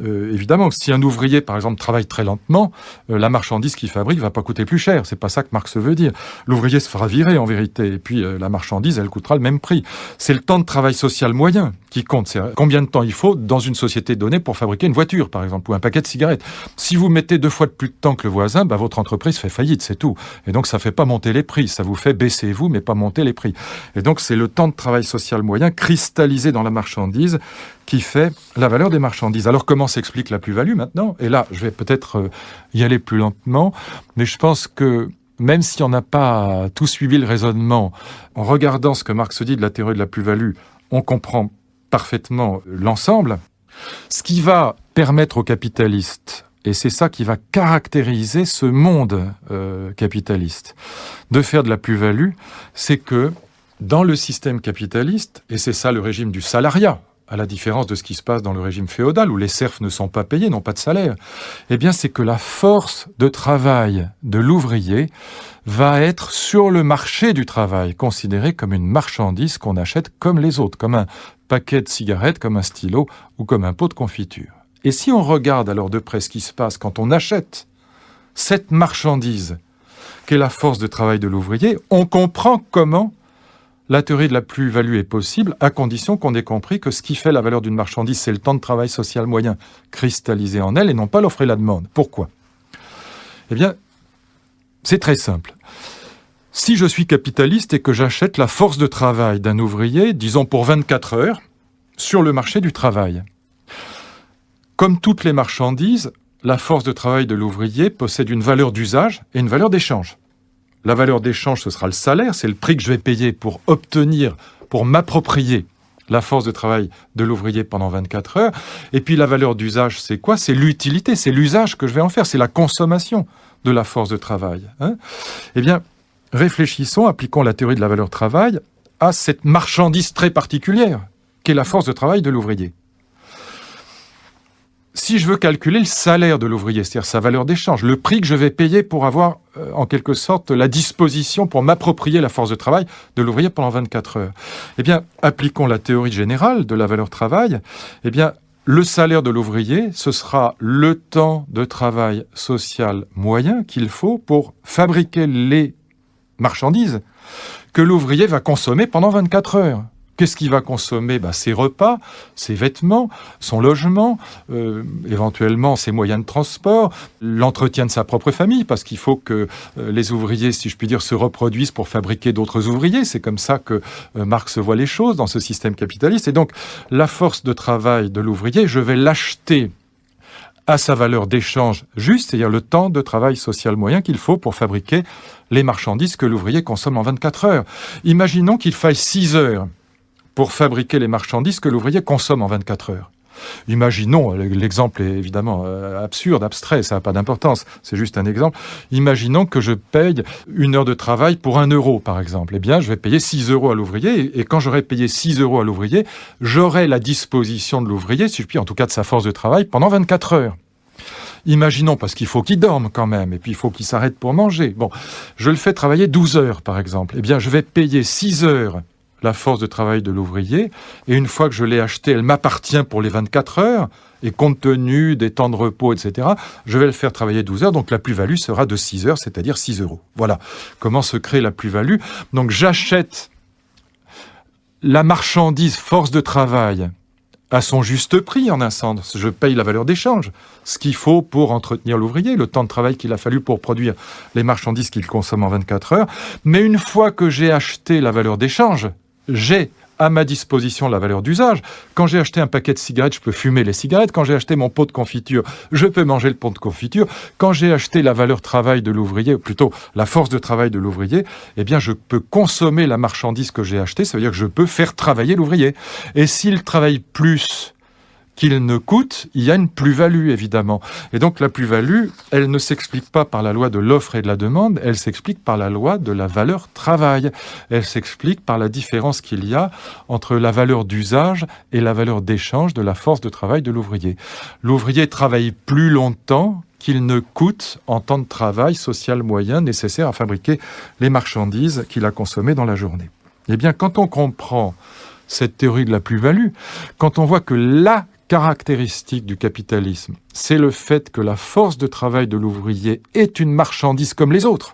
Évidemment, si un ouvrier, par exemple, travaille très lentement, la marchandise qu'il fabrique va pas coûter plus cher. C'est pas ça que Marx veut dire. L'ouvrier se fera virer, en vérité, et puis la marchandise, elle coûtera le même prix. C'est le temps de travail social moyen qui compte. C'est combien de temps il faut dans une société donnée pour fabriquer une voiture, par exemple, ou un paquet de cigarettes. Si vous mettez 2 fois de plus de temps que le voisin, votre entreprise fait faillite, c'est tout. Et donc, ça fait pas monter les prix. Ça vous fait baisser vous, mais pas monter les prix. Et donc, c'est le temps de travail social moyen cristallisé dans la marchandise qui fait la valeur des marchandises. Alors, comment s'explique la plus-value maintenant ? Et là, je vais peut-être y aller plus lentement, mais je pense que même si on n'a pas tout suivi le raisonnement, en regardant ce que Marx dit de la théorie de la plus-value, on comprend parfaitement l'ensemble. Ce qui va permettre aux capitalistes, et c'est ça qui va caractériser ce monde capitaliste, de faire de la plus-value, c'est que dans le système capitaliste, et c'est ça le régime du salariat, à la différence de ce qui se passe dans le régime féodal, où les serfs ne sont pas payés, n'ont pas de salaire, eh bien, c'est que la force de travail de l'ouvrier va être sur le marché du travail, considérée comme une marchandise qu'on achète comme les autres, comme un paquet de cigarettes, comme un stylo ou comme un pot de confiture. Et si on regarde alors de près ce qui se passe quand on achète cette marchandise qu'est la force de travail de l'ouvrier, on comprend comment la théorie de la plus-value est possible, à condition qu'on ait compris que ce qui fait la valeur d'une marchandise, c'est le temps de travail social moyen cristallisé en elle et non pas l'offre et la demande. Pourquoi ? Eh bien, c'est très simple. Si je suis capitaliste et que j'achète la force de travail d'un ouvrier, disons pour 24 heures, sur le marché du travail, comme toutes les marchandises, la force de travail de l'ouvrier possède une valeur d'usage et une valeur d'échange. La valeur d'échange, ce sera le salaire, c'est le prix que je vais payer pour obtenir, pour m'approprier la force de travail de l'ouvrier pendant 24 heures. Et puis la valeur d'usage, c'est quoi ? C'est l'utilité, c'est l'usage que je vais en faire, c'est la consommation de la force de travail. Eh bien, réfléchissons, appliquons la théorie de la valeur travail à cette marchandise très particulière, qu'est la force de travail de l'ouvrier. Si je veux calculer le salaire de l'ouvrier, c'est-à-dire sa valeur d'échange, le prix que je vais payer pour avoir, en quelque sorte, la disposition pour m'approprier la force de travail de l'ouvrier pendant 24 heures, eh bien, appliquons la théorie générale de la valeur travail, eh bien, le salaire de l'ouvrier, ce sera le temps de travail social moyen qu'il faut pour fabriquer les marchandises que l'ouvrier va consommer pendant 24 heures. Qu'est-ce qu'il va consommer ? Ses repas, ses vêtements, son logement, éventuellement ses moyens de transport, l'entretien de sa propre famille, parce qu'il faut que les ouvriers, si je puis dire, se reproduisent pour fabriquer d'autres ouvriers. C'est comme ça que Marx voit les choses dans ce système capitaliste. Et donc, la force de travail de l'ouvrier, je vais l'acheter à sa valeur d'échange juste, c'est-à-dire le temps de travail social moyen qu'il faut pour fabriquer les marchandises que l'ouvrier consomme en 24 heures. Imaginons qu'il faille 6 heures pour fabriquer les marchandises que l'ouvrier consomme en 24 heures. Imaginons, l'exemple est évidemment absurde, abstrait, ça n'a pas d'importance, c'est juste un exemple. Imaginons que je paye 1 heure de travail pour 1 euro, par exemple. Eh bien, je vais payer 6 euros à l'ouvrier, et quand j'aurai payé 6 euros à l'ouvrier, j'aurai la disposition de l'ouvrier, si je puis, en tout cas de sa force de travail, pendant 24 heures. Imaginons, parce qu'il faut qu'il dorme quand même, et puis il faut qu'il s'arrête pour manger. Bon, je le fais travailler 12 heures, par exemple. Eh bien, je vais payer 6 heures la force de travail de l'ouvrier, et une fois que je l'ai achetée, elle m'appartient pour les 24 heures, et compte tenu des temps de repos, etc., je vais le faire travailler 12 heures, donc la plus-value sera de 6 heures, c'est-à-dire 6 euros. Voilà comment se crée la plus-value. Donc j'achète la marchandise force de travail à son juste prix, en un sens. Je paye la valeur d'échange, ce qu'il faut pour entretenir l'ouvrier, le temps de travail qu'il a fallu pour produire les marchandises qu'il consomme en 24 heures. Mais une fois que j'ai acheté la valeur d'échange, j'ai à ma disposition la valeur d'usage. Quand j'ai acheté un paquet de cigarettes, je peux fumer les cigarettes. Quand j'ai acheté mon pot de confiture, je peux manger le pot de confiture. Quand j'ai acheté la valeur travail de l'ouvrier, ou plutôt la force de travail de l'ouvrier, eh bien, je peux consommer la marchandise que j'ai achetée. Ça veut dire que je peux faire travailler l'ouvrier. Et s'il travaille plus qu'il ne coûte, il y a une plus-value, évidemment. Et donc, la plus-value, elle ne s'explique pas par la loi de l'offre et de la demande, elle s'explique par la loi de la valeur travail. Elle s'explique par la différence qu'il y a entre la valeur d'usage et la valeur d'échange de la force de travail de l'ouvrier. L'ouvrier travaille plus longtemps qu'il ne coûte en temps de travail social moyen nécessaire à fabriquer les marchandises qu'il a consommées dans la journée. Eh bien, quand on comprend cette théorie de la plus-value, quand on voit que la caractéristique du capitalisme, c'est le fait que la force de travail de l'ouvrier est une marchandise comme les autres.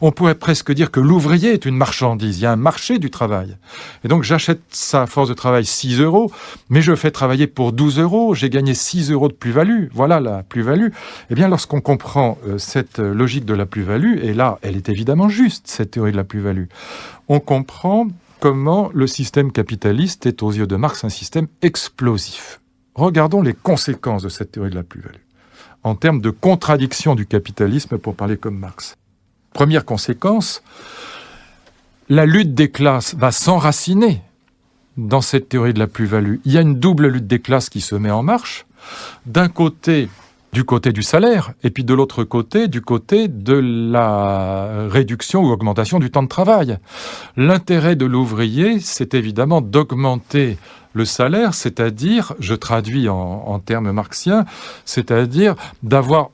On pourrait presque dire que l'ouvrier est une marchandise, il y a un marché du travail. Et donc j'achète sa force de travail 6 euros, mais je fais travailler pour 12 euros, j'ai gagné 6 euros de plus-value. Voilà la plus-value. Eh bien, lorsqu'on comprend cette logique de la plus-value, et là, elle est évidemment juste, cette théorie de la plus-value, on comprend comment le système capitaliste est, aux yeux de Marx, un système explosif. Regardons les conséquences de cette théorie de la plus-value, en termes de contradiction du capitalisme, pour parler comme Marx. Première conséquence, la lutte des classes va s'enraciner dans cette théorie de la plus-value. Il y a une double lutte des classes qui se met en marche. D'un côté, du côté du salaire, et puis de l'autre côté, du côté de la réduction ou augmentation du temps de travail. L'intérêt de l'ouvrier, c'est évidemment d'augmenter le salaire, c'est-à-dire, je traduis en termes marxiens, c'est-à-dire d'avoir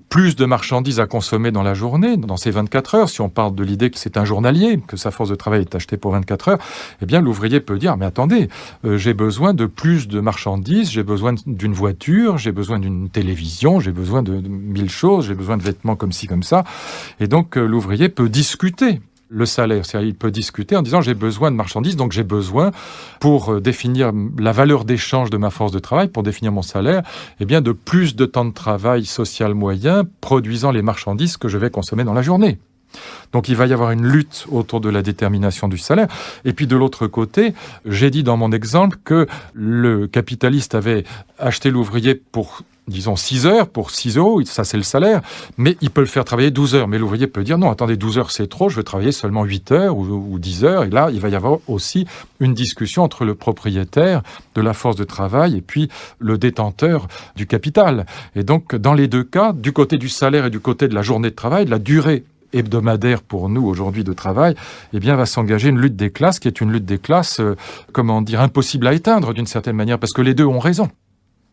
plus de marchandises à consommer dans la journée, dans ces 24 heures. Si on parle de l'idée que c'est un journalier, que sa force de travail est achetée pour 24 heures, eh bien, l'ouvrier peut dire, mais attendez, j'ai besoin de plus de marchandises, j'ai besoin d'une voiture, j'ai besoin d'une télévision, j'ai besoin de 1000 choses, j'ai besoin de vêtements comme ci, comme ça. Et donc, l'ouvrier peut discuter le salaire. C'est-à-dire, il peut discuter en disant j'ai besoin de marchandises, donc j'ai besoin, pour définir la valeur d'échange de ma force de travail, pour définir mon salaire, eh bien, de plus de temps de travail social moyen produisant les marchandises que je vais consommer dans la journée. Donc il va y avoir une lutte autour de la détermination du salaire. Et puis de l'autre côté, j'ai dit dans mon exemple que le capitaliste avait acheté l'ouvrier pour, disons, 6 heures, pour 6 €, ça c'est le salaire, mais il peut le faire travailler 12 heures. Mais l'ouvrier peut dire non, attendez, 12 heures c'est trop, je veux travailler seulement 8 heures ou 10 heures. Et là, il va y avoir aussi une discussion entre le propriétaire de la force de travail et puis le détenteur du capital. Et donc, dans les deux cas, du côté du salaire et du côté de la journée de travail, de la durée hebdomadaire pour nous aujourd'hui de travail, eh bien, va s'engager une lutte des classes qui est une lutte des classes, impossible à éteindre d'une certaine manière, parce que les deux ont raison.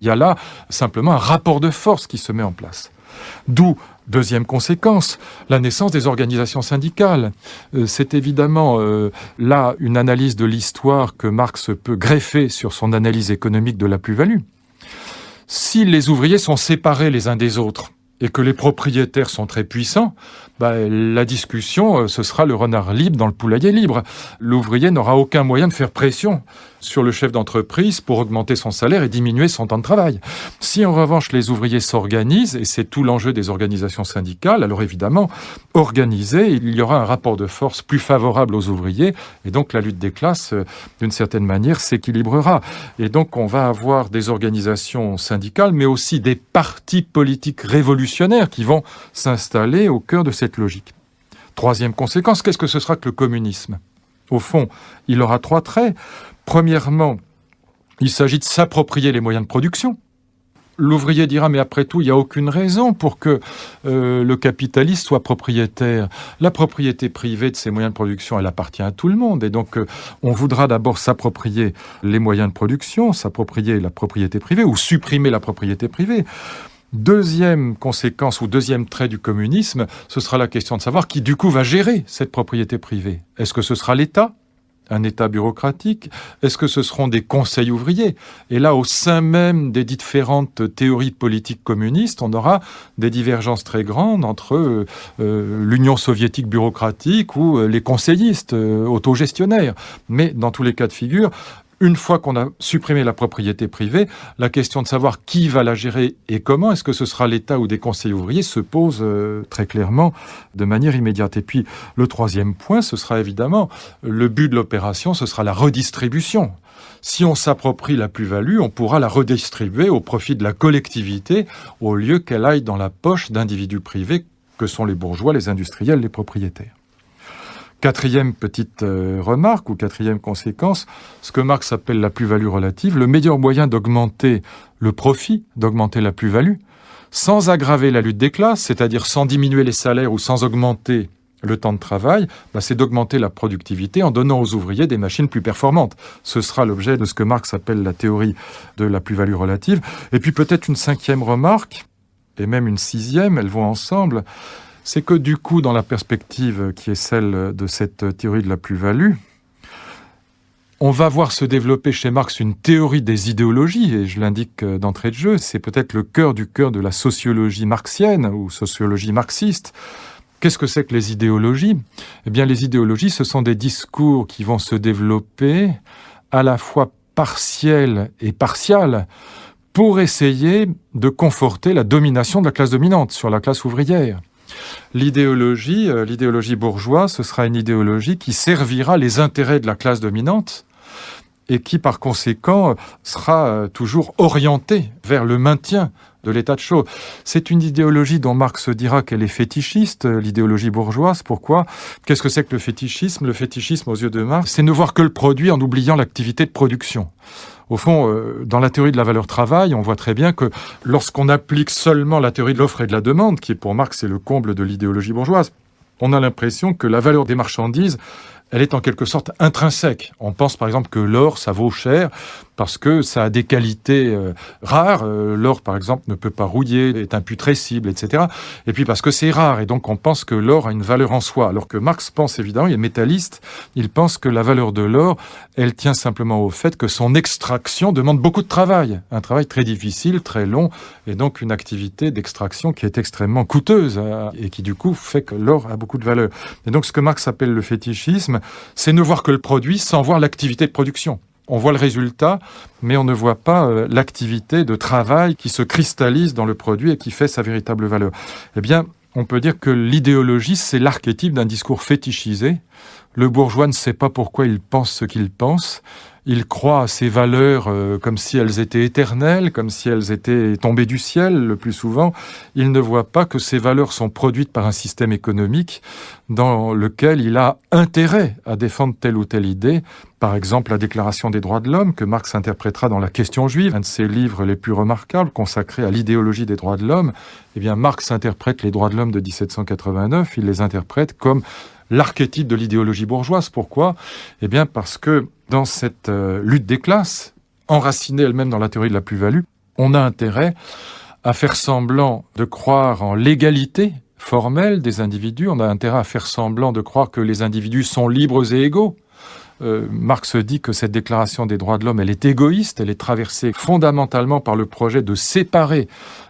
Il y a là simplement un rapport de force qui se met en place. D'où, deuxième conséquence, la naissance des organisations syndicales. C'est évidemment là une analyse de l'histoire que Marx peut greffer sur son analyse économique de la plus-value. Si les ouvriers sont séparés les uns des autres, et que les propriétaires sont très puissants, la discussion, ce sera le renard libre dans le poulailler libre. L'ouvrier n'aura aucun moyen de faire pression sur le chef d'entreprise pour augmenter son salaire et diminuer son temps de travail. Si en revanche les ouvriers s'organisent, et c'est tout l'enjeu des organisations syndicales, alors évidemment, organisés, il y aura un rapport de force plus favorable aux ouvriers, et donc la lutte des classes, d'une certaine manière, s'équilibrera. Et donc on va avoir des organisations syndicales, mais aussi des partis politiques révolutionnaires qui vont s'installer au cœur de cette logique. Troisième conséquence, qu'est-ce que ce sera que le communisme ? Au fond, il aura 3 traits. Premièrement, il s'agit de s'approprier les moyens de production. L'ouvrier dira, mais après tout, il n'y a aucune raison pour que le capitaliste soit propriétaire. La propriété privée de ces moyens de production, elle appartient à tout le monde. Et donc, on voudra d'abord s'approprier les moyens de production, s'approprier la propriété privée ou supprimer la propriété privée. Deuxième conséquence ou deuxième trait du communisme, ce sera la question de savoir qui, du coup, va gérer cette propriété privée. Est-ce que ce sera l'État ? Un État bureaucratique? Est-ce que ce seront des conseils ouvriers? Et là, au sein même des différentes théories politiques communistes, on aura des divergences très grandes entre l'Union soviétique bureaucratique ou les conseillistes autogestionnaires. Mais dans tous les cas de figure, une fois qu'on a supprimé la propriété privée, la question de savoir qui va la gérer et comment, est-ce que ce sera l'État ou des conseils ouvriers, se pose très clairement de manière immédiate. Et puis, le troisième point, ce sera évidemment, le but de l'opération, ce sera la redistribution. Si on s'approprie la plus-value, on pourra la redistribuer au profit de la collectivité, au lieu qu'elle aille dans la poche d'individus privés que sont les bourgeois, les industriels, les propriétaires. Quatrième petite remarque ou quatrième conséquence, ce que Marx appelle la plus-value relative, le meilleur moyen d'augmenter le profit, d'augmenter la plus-value, sans aggraver la lutte des classes, c'est-à-dire sans diminuer les salaires ou sans augmenter le temps de travail, c'est d'augmenter la productivité en donnant aux ouvriers des machines plus performantes. Ce sera l'objet de ce que Marx appelle la théorie de la plus-value relative. Et puis peut-être une cinquième remarque, et même une sixième, elles vont ensemble, c'est que du coup, dans la perspective qui est celle de cette théorie de la plus-value, on va voir se développer chez Marx une théorie des idéologies, et je l'indique d'entrée de jeu, c'est peut-être le cœur du cœur de la sociologie marxienne ou sociologie marxiste. Qu'est-ce que c'est que les idéologies ? Eh bien, les idéologies, ce sont des discours qui vont se développer à la fois partiels et partials pour essayer de conforter la domination de la classe dominante sur la classe ouvrière. L'idéologie bourgeoise, ce sera une idéologie qui servira les intérêts de la classe dominante et qui, par conséquent, sera toujours orientée vers le maintien de l'état de choses. C'est une idéologie dont Marx dira qu'elle est fétichiste, l'idéologie bourgeoise. Pourquoi ? Qu'est-ce que c'est que le fétichisme ? Le fétichisme, aux yeux de Marx, c'est ne voir que le produit en oubliant l'activité de production. Au fond, dans la théorie de la valeur travail, on voit très bien que lorsqu'on applique seulement la théorie de l'offre et de la demande, qui pour Marx est le comble de l'idéologie bourgeoise, on a l'impression que la valeur des marchandises, elle est en quelque sorte intrinsèque. On pense par exemple que l'or, ça vaut cher parce que ça a des qualités rares. L'or, par exemple, ne peut pas rouiller, est imputrescible, etc. Et puis parce que c'est rare, et donc on pense que l'or a une valeur en soi. Alors que Marx pense évidemment, il est métalliste, il pense que la valeur de l'or, elle tient simplement au fait que son extraction demande beaucoup de travail. Un travail très difficile, très long, et donc une activité d'extraction qui est extrêmement coûteuse, et qui du coup fait que l'or a beaucoup de valeur. Et donc ce que Marx appelle le fétichisme, c'est ne voir que le produit sans voir l'activité de production. On voit le résultat, mais on ne voit pas l'activité de travail qui se cristallise dans le produit et qui fait sa véritable valeur. Eh bien, on peut dire que l'idéologie, c'est l'archétype d'un discours fétichisé. Le bourgeois ne sait pas pourquoi il pense ce qu'il pense. Il croit à ces valeurs comme si elles étaient éternelles, comme si elles étaient tombées du ciel le plus souvent. Il ne voit pas que ces valeurs sont produites par un système économique dans lequel il a intérêt à défendre telle ou telle idée. Par exemple, la Déclaration des droits de l'homme, que Marx interprétera dans La question juive, un de ses livres les plus remarquables, consacré à l'idéologie des droits de l'homme. Eh bien, Marx interprète les droits de l'homme de 1789, il les interprète comme l'archétype de l'idéologie bourgeoise. Pourquoi ? Eh bien, parce que dans cette lutte des classes, enracinée elle-même dans la théorie de la plus-value, on a intérêt à faire semblant de croire en l'égalité formelle des individus, on a intérêt à faire semblant de croire que les individus sont libres et égaux. Marx dit que cette déclaration des droits de l'homme, elle est égoïste, elle est traversée fondamentalement par le projet de séparer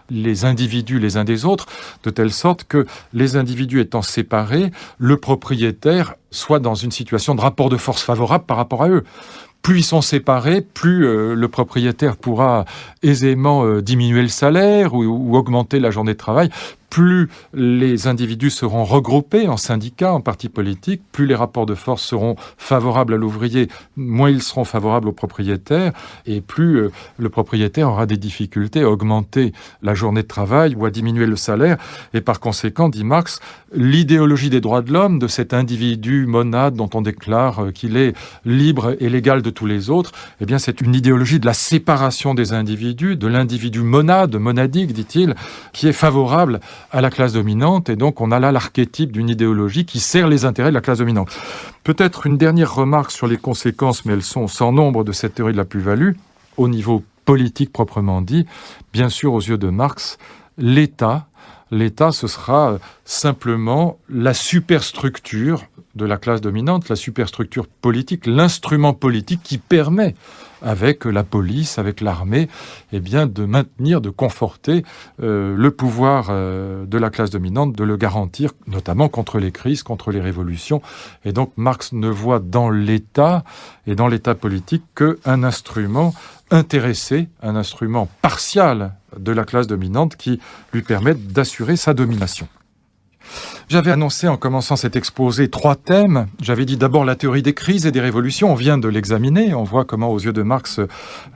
les individus les uns des autres, de telle sorte que les individus étant séparés, le propriétaire soit dans une situation de rapport de force favorable par rapport à eux. Plus ils sont séparés, plus le propriétaire pourra aisément diminuer le salaire ou augmenter la journée de travail. Plus les individus seront regroupés en syndicats, en partis politiques, plus les rapports de force seront favorables à l'ouvrier, moins ils seront favorables au propriétaire, et plus le propriétaire aura des difficultés à augmenter la journée de travail ou à diminuer le salaire. Et par conséquent, dit Marx, l'idéologie des droits de l'homme, de cet individu monade dont on déclare qu'il est libre et l'égal de tous les autres, eh bien c'est une idéologie de la séparation des individus, de l'individu monadique, dit-il, qui est favorable à la classe dominante, et donc on a là l'archétype d'une idéologie qui sert les intérêts de la classe dominante. Peut-être une dernière remarque sur les conséquences, mais elles sont sans nombre, de cette théorie de la plus-value, au niveau politique proprement dit. Bien sûr, aux yeux de Marx, l'État, ce sera simplement la superstructure de la classe dominante, la superstructure politique, l'instrument politique qui permet, avec la police, avec l'armée, eh bien, de maintenir, de conforter le pouvoir de la classe dominante, de le garantir, notamment contre les crises, contre les révolutions. Et donc, Marx ne voit dans l'État et dans l'État politique qu'un instrument intéressé, un instrument partial de la classe dominante qui lui permet d'assurer sa domination. J'avais annoncé en commençant cet exposé 3 thèmes. J'avais dit d'abord la théorie des crises et des révolutions. On vient de l'examiner. On voit comment, aux yeux de Marx,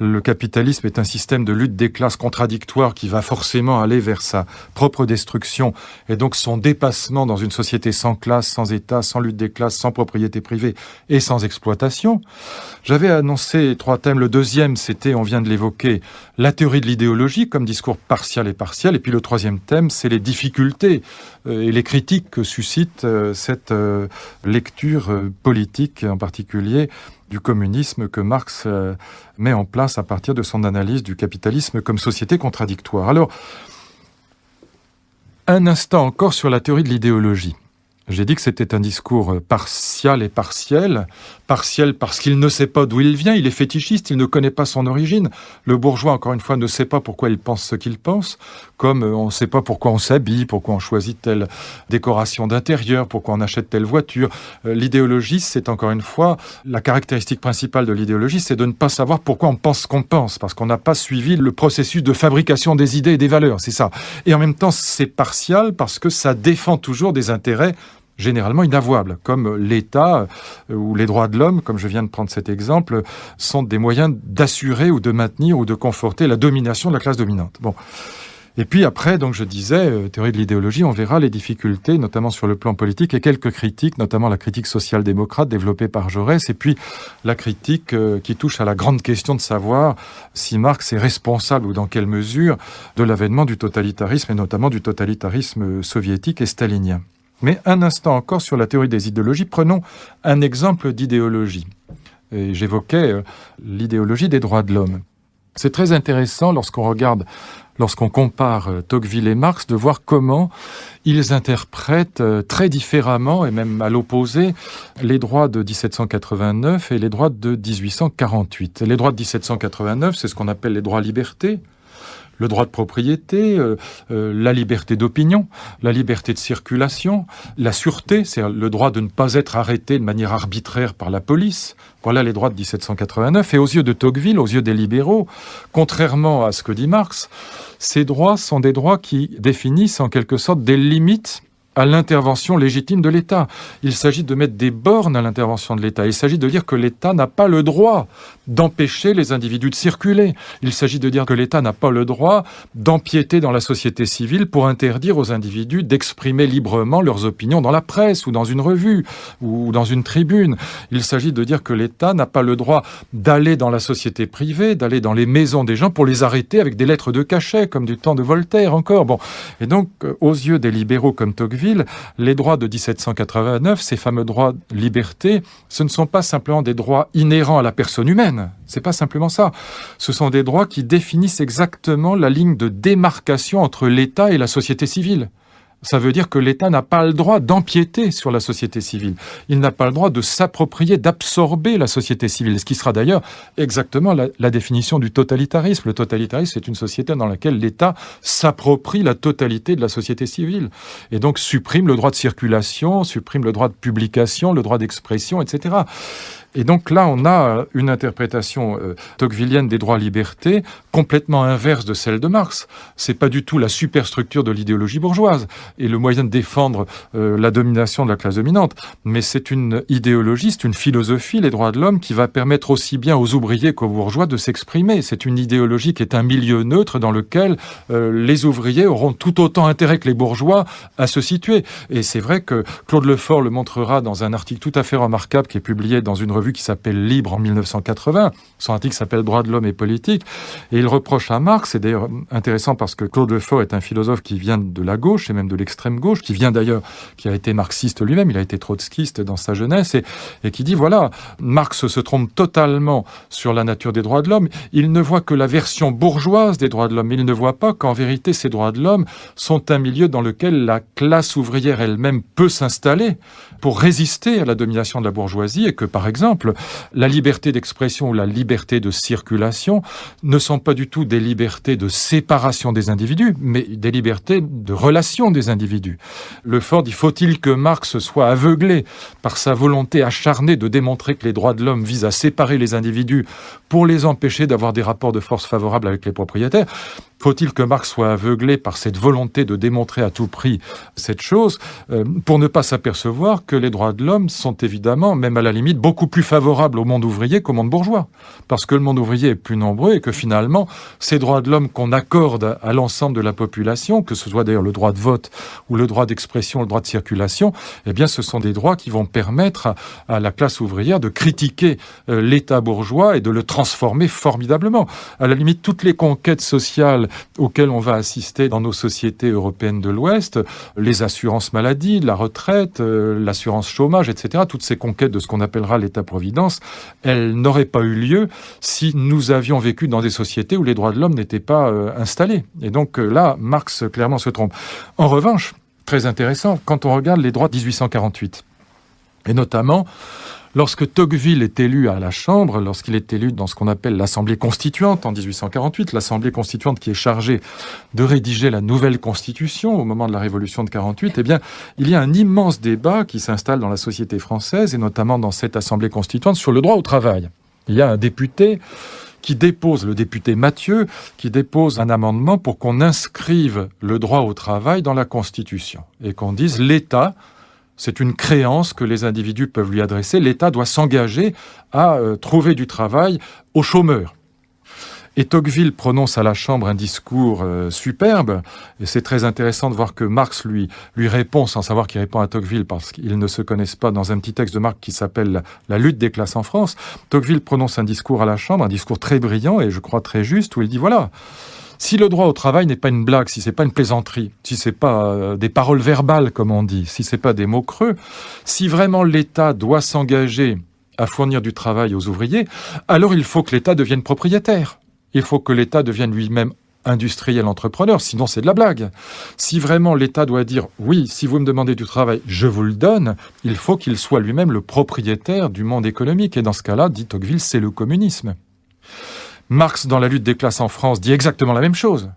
le capitalisme est un système de lutte des classes contradictoire qui va forcément aller vers sa propre destruction et donc son dépassement dans une société sans classe, sans État, sans lutte des classes, sans propriété privée et sans exploitation. J'avais annoncé 3 thèmes. Le deuxième, c'était, on vient de l'évoquer, la théorie de l'idéologie comme discours partial et partiel. Et puis le troisième thème, c'est les difficultés et les critiques que suscite cette lecture politique, en particulier du communisme que Marx met en place à partir de son analyse du capitalisme comme société contradictoire. Alors, un instant encore sur la théorie de l'idéologie. J'ai dit que c'était un discours partial et partiel. Partiel parce qu'il ne sait pas d'où il vient, il est fétichiste, il ne connaît pas son origine. Le bourgeois, encore une fois, ne sait pas pourquoi il pense ce qu'il pense, comme on ne sait pas pourquoi on s'habille, pourquoi on choisit telle décoration d'intérieur, pourquoi on achète telle voiture. L'idéologie, c'est encore une fois, la caractéristique principale de l'idéologie, c'est de ne pas savoir pourquoi on pense ce qu'on pense, parce qu'on n'a pas suivi le processus de fabrication des idées et des valeurs, c'est ça. Et en même temps, c'est partial parce que ça défend toujours des intérêts généralement inavouables, comme l'État ou les droits de l'homme, comme je viens de prendre cet exemple, sont des moyens d'assurer ou de maintenir ou de conforter la domination de la classe dominante. Bon. Et puis après, donc je disais, théorie de l'idéologie, on verra les difficultés, notamment sur le plan politique, et quelques critiques, notamment la critique social-démocrate développée par Jaurès, et puis la critique qui touche à la grande question de savoir si Marx est responsable ou dans quelle mesure de l'avènement du totalitarisme, et notamment du totalitarisme soviétique et stalinien. Mais un instant encore sur la théorie des idéologies, prenons un exemple d'idéologie. Et j'évoquais l'idéologie des droits de l'homme. C'est très intéressant lorsqu'on compare Tocqueville et Marx, de voir comment ils interprètent très différemment, et même à l'opposé, les droits de 1789 et les droits de 1848. Les droits de 1789, c'est ce qu'on appelle les droits libertés. Le droit de propriété, la liberté d'opinion, la liberté de circulation, la sûreté, c'est le droit de ne pas être arrêté de manière arbitraire par la police. Voilà les droits de 1789. Et aux yeux de Tocqueville, aux yeux des libéraux, contrairement à ce que dit Marx, ces droits sont des droits qui définissent en quelque sorte des limites à l'intervention légitime de l'État. Il s'agit de mettre des bornes à l'intervention de l'État. Il s'agit de dire que l'État n'a pas le droit d'empêcher les individus de circuler. Il s'agit de dire que l'État n'a pas le droit d'empiéter dans la société civile pour interdire aux individus d'exprimer librement leurs opinions dans la presse ou dans une revue ou dans une tribune. Il s'agit de dire que l'État n'a pas le droit d'aller dans la société privée, d'aller dans les maisons des gens pour les arrêter avec des lettres de cachet, comme du temps de Voltaire encore. Bon. Et donc, aux yeux des libéraux comme Tocqueville, les droits de 1789, ces fameux droits de liberté, ce ne sont pas simplement des droits inhérents à la personne humaine. C'est pas simplement ça. Ce sont des droits qui définissent exactement la ligne de démarcation entre l'État et la société civile. Ça veut dire que l'État n'a pas le droit d'empiéter sur la société civile. Il n'a pas le droit de s'approprier, d'absorber la société civile. Ce qui sera d'ailleurs exactement la définition du totalitarisme. Le totalitarisme, c'est une société dans laquelle l'État s'approprie la totalité de la société civile. Et donc supprime le droit de circulation, supprime le droit de publication, le droit d'expression, etc. Et donc là, on a une interprétation tocquevillienne des droits-libertés complètement inverse de celle de Marx. C'est pas du tout la superstructure de l'idéologie bourgeoise et le moyen de défendre la domination de la classe dominante. Mais c'est une idéologie, c'est une philosophie, les droits de l'homme, qui va permettre aussi bien aux ouvriers qu'aux bourgeois de s'exprimer. C'est une idéologie qui est un milieu neutre dans lequel les ouvriers auront tout autant intérêt que les bourgeois à se situer. Et c'est vrai que Claude Lefort le montrera dans un article tout à fait remarquable qui est publié dans une revue qui s'appelle Libre en 1980. Son article s'appelle Droits de l'homme et politique. Et il reproche à Marx, c'est d'ailleurs intéressant parce que Claude Lefort est un philosophe qui vient de la gauche et même de l'extrême gauche, qui a été marxiste lui-même, il a été trotskiste dans sa jeunesse et qui dit voilà, Marx se trompe totalement sur la nature des droits de l'homme. Il ne voit que la version bourgeoise des droits de l'homme. Il ne voit pas qu'en vérité ces droits de l'homme sont un milieu dans lequel la classe ouvrière elle-même peut s'installer pour résister à la domination de la bourgeoisie et que par exemple la liberté d'expression ou la liberté de circulation ne sont pas du tout des libertés de séparation des individus, mais des libertés de relation des individus. Lefort dit, faut-il que Marx soit aveuglé par sa volonté acharnée de démontrer que les droits de l'homme visent à séparer les individus pour les empêcher d'avoir des rapports de force favorables avec les propriétaires? Faut-il que Marx soit aveuglé par cette volonté de démontrer à tout prix cette chose pour ne pas s'apercevoir que les droits de l'homme sont évidemment, même à la limite, beaucoup plus favorables au monde ouvrier qu'au monde bourgeois. Parce que le monde ouvrier est plus nombreux et que finalement, ces droits de l'homme qu'on accorde à l'ensemble de la population, que ce soit d'ailleurs le droit de vote ou le droit d'expression, le droit de circulation, eh bien ce sont des droits qui vont permettre à la classe ouvrière de critiquer l'État bourgeois et de le transformer formidablement. À la limite, toutes les conquêtes sociales auxquelles on va assister dans nos sociétés européennes de l'Ouest, les assurances maladie, la retraite, l'assurance chômage, etc., toutes ces conquêtes de ce qu'on appellera l'État-providence, elles n'auraient pas eu lieu si nous avions vécu dans des sociétés où les droits de l'homme n'étaient pas installés. Et donc là, Marx clairement se trompe. En revanche, très intéressant, quand on regarde les droits de 1848, et notamment lorsque Tocqueville est élu à la Chambre, lorsqu'il est élu dans ce qu'on appelle l'Assemblée constituante en 1848, l'Assemblée constituante qui est chargée de rédiger la nouvelle Constitution au moment de la Révolution de 48, eh bien, il y a un immense débat qui s'installe dans la société française et notamment dans cette Assemblée constituante sur le droit au travail. Il y a un député le député Mathieu, qui dépose un amendement pour qu'on inscrive le droit au travail dans la Constitution et qu'on dise l'État, c'est une créance que les individus peuvent lui adresser. L'État doit s'engager à trouver du travail aux chômeurs. Et Tocqueville prononce à la Chambre un discours superbe. Et c'est très intéressant de voir que Marx lui répond, sans savoir qu'il répond à Tocqueville, parce qu'ils ne se connaissent pas, dans un petit texte de Marx qui s'appelle « La lutte des classes en France ». Tocqueville prononce un discours à la Chambre, un discours très brillant et je crois très juste, où il dit « Voilà, Si le droit au travail n'est pas une blague, si c'est pas une plaisanterie, si c'est pas des paroles verbales, comme on dit, si c'est pas des mots creux, si vraiment l'État doit s'engager à fournir du travail aux ouvriers, alors il faut que l'État devienne propriétaire. Il faut que l'État devienne lui-même industriel, entrepreneur, sinon c'est de la blague. Si vraiment l'État doit dire « oui, si vous me demandez du travail, je vous le donne », il faut qu'il soit lui-même le propriétaire du monde économique. Et dans ce cas-là, dit Tocqueville, c'est le communisme. Marx, dans la lutte des classes en France, dit exactement la même chose.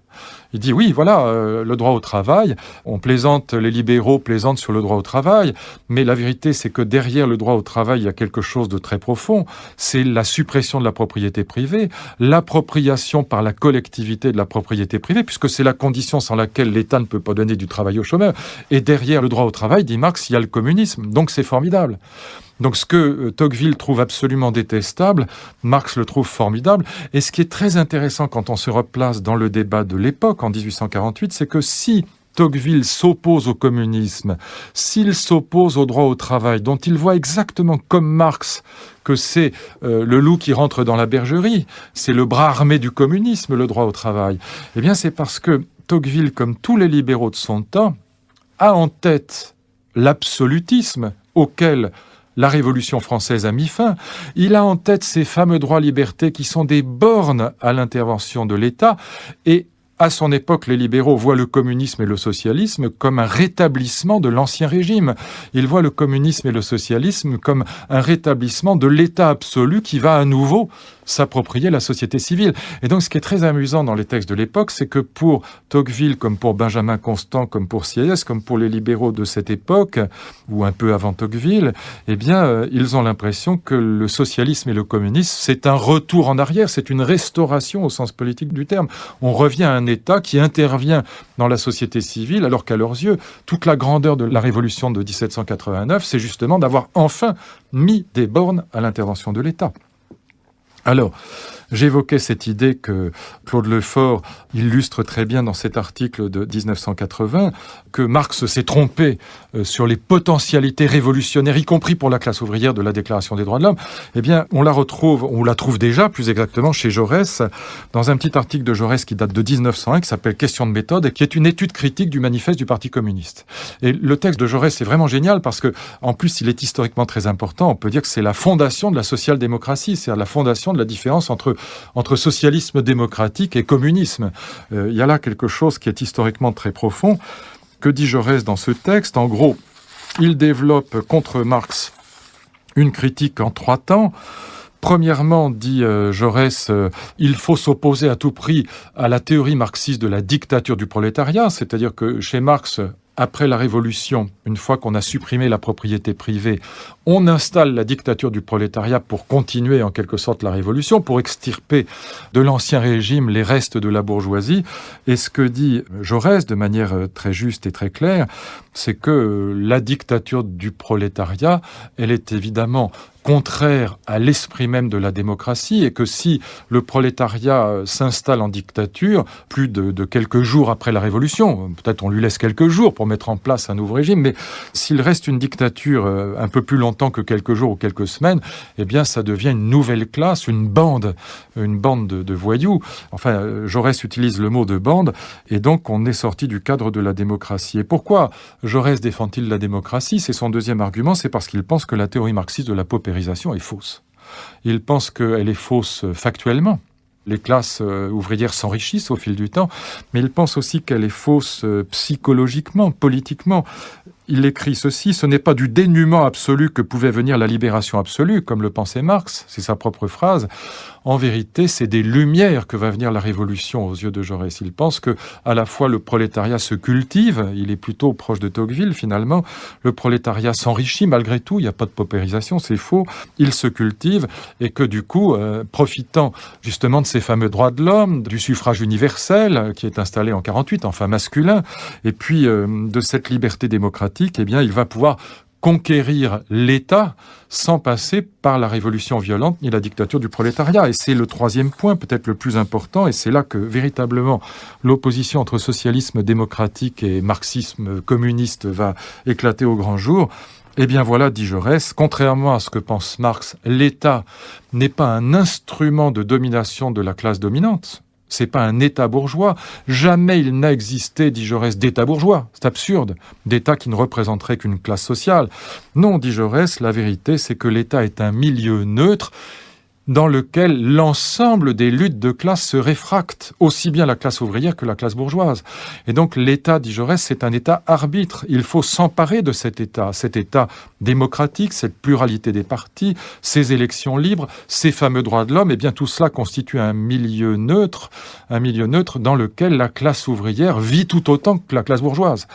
Il dit oui, voilà, le droit au travail, on plaisante, les libéraux plaisantent sur le droit au travail, mais la vérité c'est que derrière le droit au travail, il y a quelque chose de très profond, c'est la suppression de la propriété privée, l'appropriation par la collectivité de la propriété privée, puisque c'est la condition sans laquelle l'État ne peut pas donner du travail aux chômeurs. Et derrière le droit au travail, dit Marx, il y a le communisme, donc c'est formidable. Donc ce que Tocqueville trouve absolument détestable, Marx le trouve formidable. Et ce qui est très intéressant quand on se replace dans le débat de l'époque, en 1848, c'est que si Tocqueville s'oppose au communisme, s'il s'oppose au droit au travail, dont il voit exactement comme Marx que c'est le loup qui rentre dans la bergerie, c'est le bras armé du communisme, le droit au travail, eh bien c'est parce que Tocqueville, comme tous les libéraux de son temps, a en tête l'absolutisme auquel la Révolution française a mis fin. Il a en tête ces fameux droits-libertés qui sont des bornes à l'intervention de l'État. Et à son époque, les libéraux voient le communisme et le socialisme comme un rétablissement de l'ancien régime. Ils voient le communisme et le socialisme comme un rétablissement de l'État absolu qui va à nouveau s'approprier la société civile. Et donc, ce qui est très amusant dans les textes de l'époque, c'est que pour Tocqueville, comme pour Benjamin Constant, comme pour Sieyès, comme pour les libéraux de cette époque, ou un peu avant Tocqueville, eh bien, ils ont l'impression que le socialisme et le communisme, c'est un retour en arrière, c'est une restauration au sens politique du terme. On revient à un État qui intervient dans la société civile, alors qu'à leurs yeux, toute la grandeur de la Révolution de 1789, c'est justement d'avoir enfin mis des bornes à l'intervention de l'État. Alors, j'évoquais cette idée que Claude Lefort illustre très bien dans cet article de 1980, que Marx s'est trompé sur les potentialités révolutionnaires, y compris pour la classe ouvrière, de la Déclaration des droits de l'homme. Eh bien, on la trouve déjà, plus exactement, chez Jaurès, dans un petit article de Jaurès qui date de 1901, qui s'appelle « Question de méthode », et qui est une étude critique du manifeste du Parti communiste. Et le texte de Jaurès est vraiment génial parce que, en plus, il est historiquement très important. On peut dire que c'est la fondation de la social-démocratie, c'est-à-dire la fondation de la différence entre socialisme démocratique et communisme. Il y a là quelque chose qui est historiquement très profond. Que dit Jaurès dans ce texte ? En gros, il développe contre Marx une critique en 3 temps. Premièrement, dit Jaurès, il faut s'opposer à tout prix à la théorie marxiste de la dictature du prolétariat, c'est-à-dire que chez Marx, après la Révolution, une fois qu'on a supprimé la propriété privée, on installe la dictature du prolétariat pour continuer en quelque sorte la Révolution, pour extirper de l'ancien régime les restes de la bourgeoisie. Et ce que dit Jaurès de manière très juste et très claire, c'est que la dictature du prolétariat, elle est évidemment contraire à l'esprit même de la démocratie, et que si le prolétariat s'installe en dictature, plus de quelques jours après la Révolution, peut-être on lui laisse quelques jours pour mettre en place un nouveau régime, mais s'il reste une dictature un peu plus longtemps que quelques jours ou quelques semaines, eh bien ça devient une nouvelle classe, une bande de voyous. Enfin, Jaurès utilise le mot de bande, et donc on est sorti du cadre de la démocratie. Et pourquoi Jaurès défend-il la démocratie ? C'est son deuxième argument, c'est parce qu'il pense que la théorie marxiste de la paupérisation est fausse. Il pense qu'elle est fausse factuellement. Les classes ouvrières s'enrichissent au fil du temps, mais il pense aussi qu'elle est fausse psychologiquement, politiquement. Il écrit ceci: « Ce n'est pas du dénuement absolu que pouvait venir la libération absolue, comme le pensait Marx, c'est sa propre phrase. En vérité, c'est des lumières que va venir la révolution aux yeux de Jaurès. Il pense que à la fois le prolétariat se cultive, il est plutôt proche de Tocqueville finalement, le prolétariat s'enrichit malgré tout, il n'y a pas de paupérisation, c'est faux, il se cultive, et que du coup, profitant justement de ces fameux droits de l'homme, du suffrage universel qui est installé en 48, enfin masculin, et puis de cette liberté démocratique, eh bien, il va pouvoir conquérir l'État sans passer par la révolution violente ni la dictature du prolétariat. Et c'est le troisième point, peut-être le plus important, et c'est là que véritablement l'opposition entre socialisme démocratique et marxisme communiste va éclater au grand jour. Eh bien voilà, dit Jaurès, contrairement à ce que pense Marx, l'État n'est pas un instrument de domination de la classe dominante. C'est pas un État bourgeois. Jamais il n'a existé, dit Jaurès, d'État bourgeois. C'est absurde. D'État qui ne représenterait qu'une classe sociale. Non, dit Jaurès, la vérité, c'est que l'État est un milieu neutre dans lequel l'ensemble des luttes de classe se réfractent, aussi bien la classe ouvrière que la classe bourgeoise. Et donc l'État, dit Jaurès, c'est un État arbitre. Il faut s'emparer de cet État démocratique, cette pluralité des partis, ces élections libres, ces fameux droits de l'homme. Et bien tout cela constitue un milieu neutre dans lequel la classe ouvrière vit tout autant que la classe bourgeoise.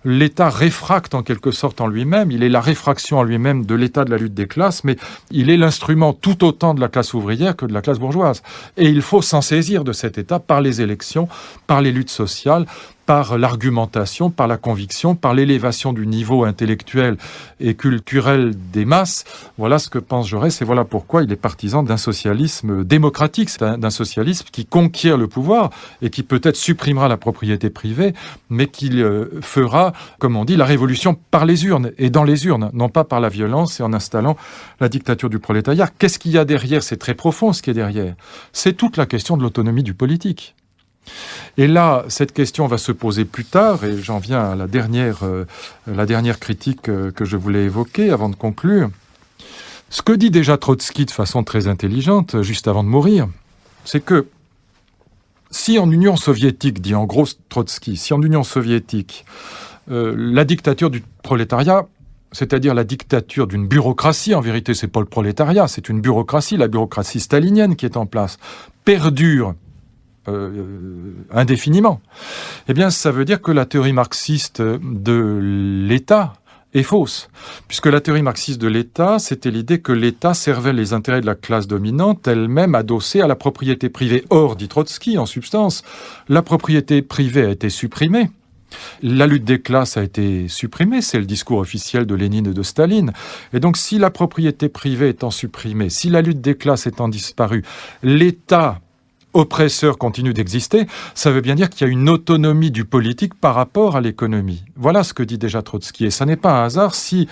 L'État réfracte en quelque sorte en lui-même, il est la réfraction en lui-même de l'état de la lutte des classes, mais il est l'instrument tout autant de la classe ouvrière que de la classe bourgeoise. Et il faut s'en saisir de cet État par les élections, par les luttes sociales, par l'argumentation, par la conviction, par l'élévation du niveau intellectuel et culturel des masses. Voilà ce que pense Jaurès et voilà pourquoi il est partisan d'un socialisme démocratique, d'un socialisme qui conquiert le pouvoir et qui peut-être supprimera la propriété privée, mais qui fera, comme on dit, la révolution par les urnes et dans les urnes, non pas par la violence et en installant la dictature du prolétariat. Qu'est-ce qu'il y a derrière ? C'est très profond ce qui est derrière. C'est toute la question de l'autonomie du politique. Et là, cette question va se poser plus tard, et j'en viens à la dernière critique que je voulais évoquer avant de conclure. Ce que dit déjà Trotsky de façon très intelligente, juste avant de mourir, c'est que si en Union soviétique, dit en gros Trotsky, si en Union soviétique, la dictature du prolétariat, c'est-à-dire la dictature d'une bureaucratie, en vérité c'est pas le prolétariat, c'est une bureaucratie, la bureaucratie stalinienne qui est en place, perdure indéfiniment, eh bien ça veut dire que la théorie marxiste de l'État est fausse. Puisque la théorie marxiste de l'État, c'était l'idée que l'État servait les intérêts de la classe dominante, elle-même adossée à la propriété privée. Or, dit Trotsky, en substance, la propriété privée a été supprimée. La lutte des classes a été supprimée, c'est le discours officiel de Lénine et de Staline. Et donc, si la propriété privée étant supprimée, si la lutte des classes étant disparue, l'État oppresseur continue d'exister, ça veut bien dire qu'il y a une autonomie du politique par rapport à l'économie. Voilà ce que dit déjà Trotsky. Et ça n'est pas un hasard si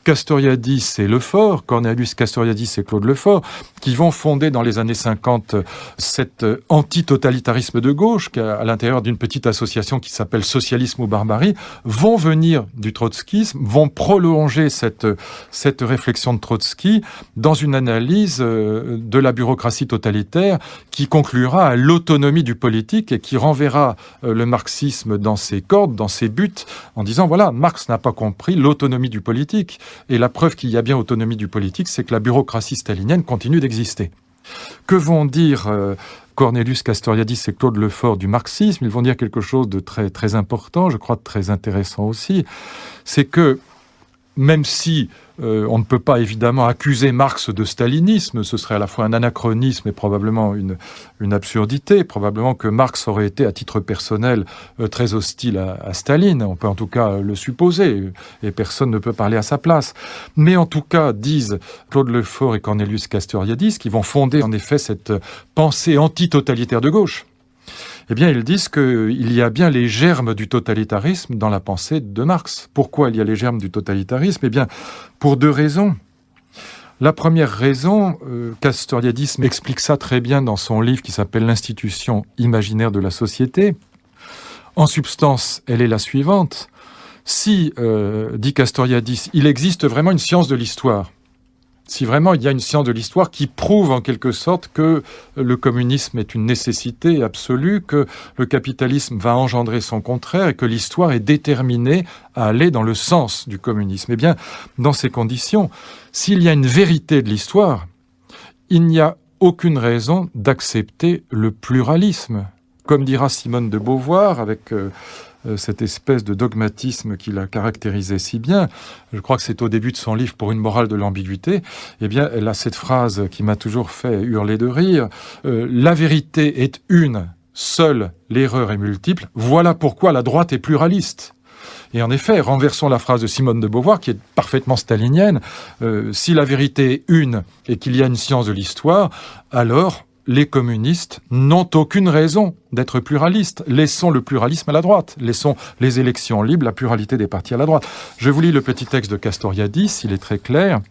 Castoriadis et Lefort, Cornelius Castoriadis et Claude Lefort, qui vont fonder dans les années 50 cet anti-totalitarisme de gauche, à l'intérieur d'une petite association qui s'appelle Socialisme ou Barbarie, vont venir du trotskisme, vont prolonger cette réflexion de Trotsky dans une analyse de la bureaucratie totalitaire qui conclura à l'autonomie du politique et qui renverra le marxisme dans ses cordes, dans ses buts, en disant voilà, Marx n'a pas compris l'autonomie du politique. Et la preuve qu'il y a bien autonomie du politique, c'est que la bureaucratie stalinienne continue d'exister. Que vont dire Cornelius Castoriadis et Claude Lefort du marxisme ? Ils vont dire quelque chose de très, très important, je crois de très intéressant aussi. C'est que même si on ne peut pas évidemment accuser Marx de stalinisme, ce serait à la fois un anachronisme et probablement une absurdité, probablement que Marx aurait été à titre personnel très hostile à Staline, on peut en tout cas le supposer, et personne ne peut parler à sa place. Mais en tout cas, disent Claude Lefort et Cornelius Castoriadis, qui vont fonder en effet cette pensée anti-totalitaire de gauche, eh bien, ils disent qu'il y a bien les germes du totalitarisme dans la pensée de Marx. Pourquoi il y a les germes du totalitarisme ? Eh bien, pour deux raisons. La première raison, Castoriadis explique ça très bien dans son livre qui s'appelle « L'institution imaginaire de la société ». En substance, elle est la suivante. Si, dit Castoriadis, il existe vraiment une science de l'histoire, si vraiment il y a une science de l'histoire qui prouve en quelque sorte que le communisme est une nécessité absolue, que le capitalisme va engendrer son contraire et que l'histoire est déterminée à aller dans le sens du communisme. Eh bien, dans ces conditions, s'il y a une vérité de l'histoire, il n'y a aucune raison d'accepter le pluralisme. Comme dira Simone de Beauvoir, avec cette espèce de dogmatisme qui la caractérisait si bien, je crois que c'est au début de son livre Pour une morale de l'ambiguïté, eh bien, elle a cette phrase qui m'a toujours fait hurler de rire, la vérité est une, seule l'erreur est multiple, voilà pourquoi la droite est pluraliste. Et en effet, renversons la phrase de Simone de Beauvoir, qui est parfaitement stalinienne, si la vérité est une et qu'il y a une science de l'histoire, alors les communistes n'ont aucune raison d'être pluralistes. Laissons le pluralisme à la droite. Laissons les élections libres, la pluralité des partis à la droite. Je vous lis le petit texte de Castoriadis, il est très clair.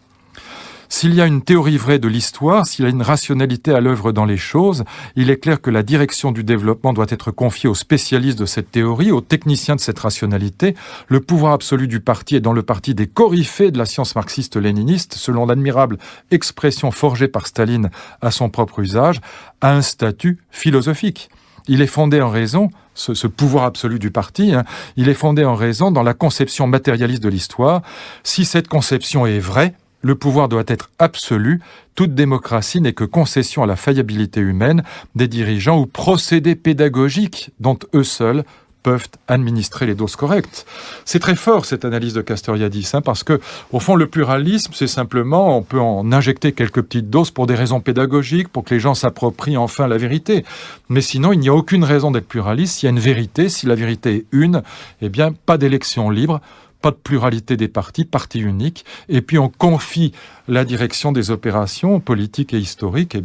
S'il y a une théorie vraie de l'histoire, s'il y a une rationalité à l'œuvre dans les choses, il est clair que la direction du développement doit être confiée aux spécialistes de cette théorie, aux techniciens de cette rationalité. Le pouvoir absolu du parti est dans le parti des coryphées de la science marxiste-léniniste, selon l'admirable expression forgée par Staline à son propre usage, à un statut philosophique. Il est fondé en raison, ce pouvoir absolu du parti, il est fondé en raison dans la conception matérialiste de l'histoire. Si cette conception est vraie, le pouvoir doit être absolu. Toute démocratie n'est que concession à la faillibilité humaine des dirigeants ou procédés pédagogiques dont eux seuls peuvent administrer les doses correctes. C'est très fort cette analyse de Castoriadis, parce que au fond le pluralisme, c'est simplement, on peut en injecter quelques petites doses pour des raisons pédagogiques, pour que les gens s'approprient enfin la vérité. Mais sinon, il n'y a aucune raison d'être pluraliste. S'il y a une vérité, si la vérité est une, eh bien pas d'élection libre, pas de pluralité des partis, parti unique, et puis on confie la direction des opérations politiques et historiques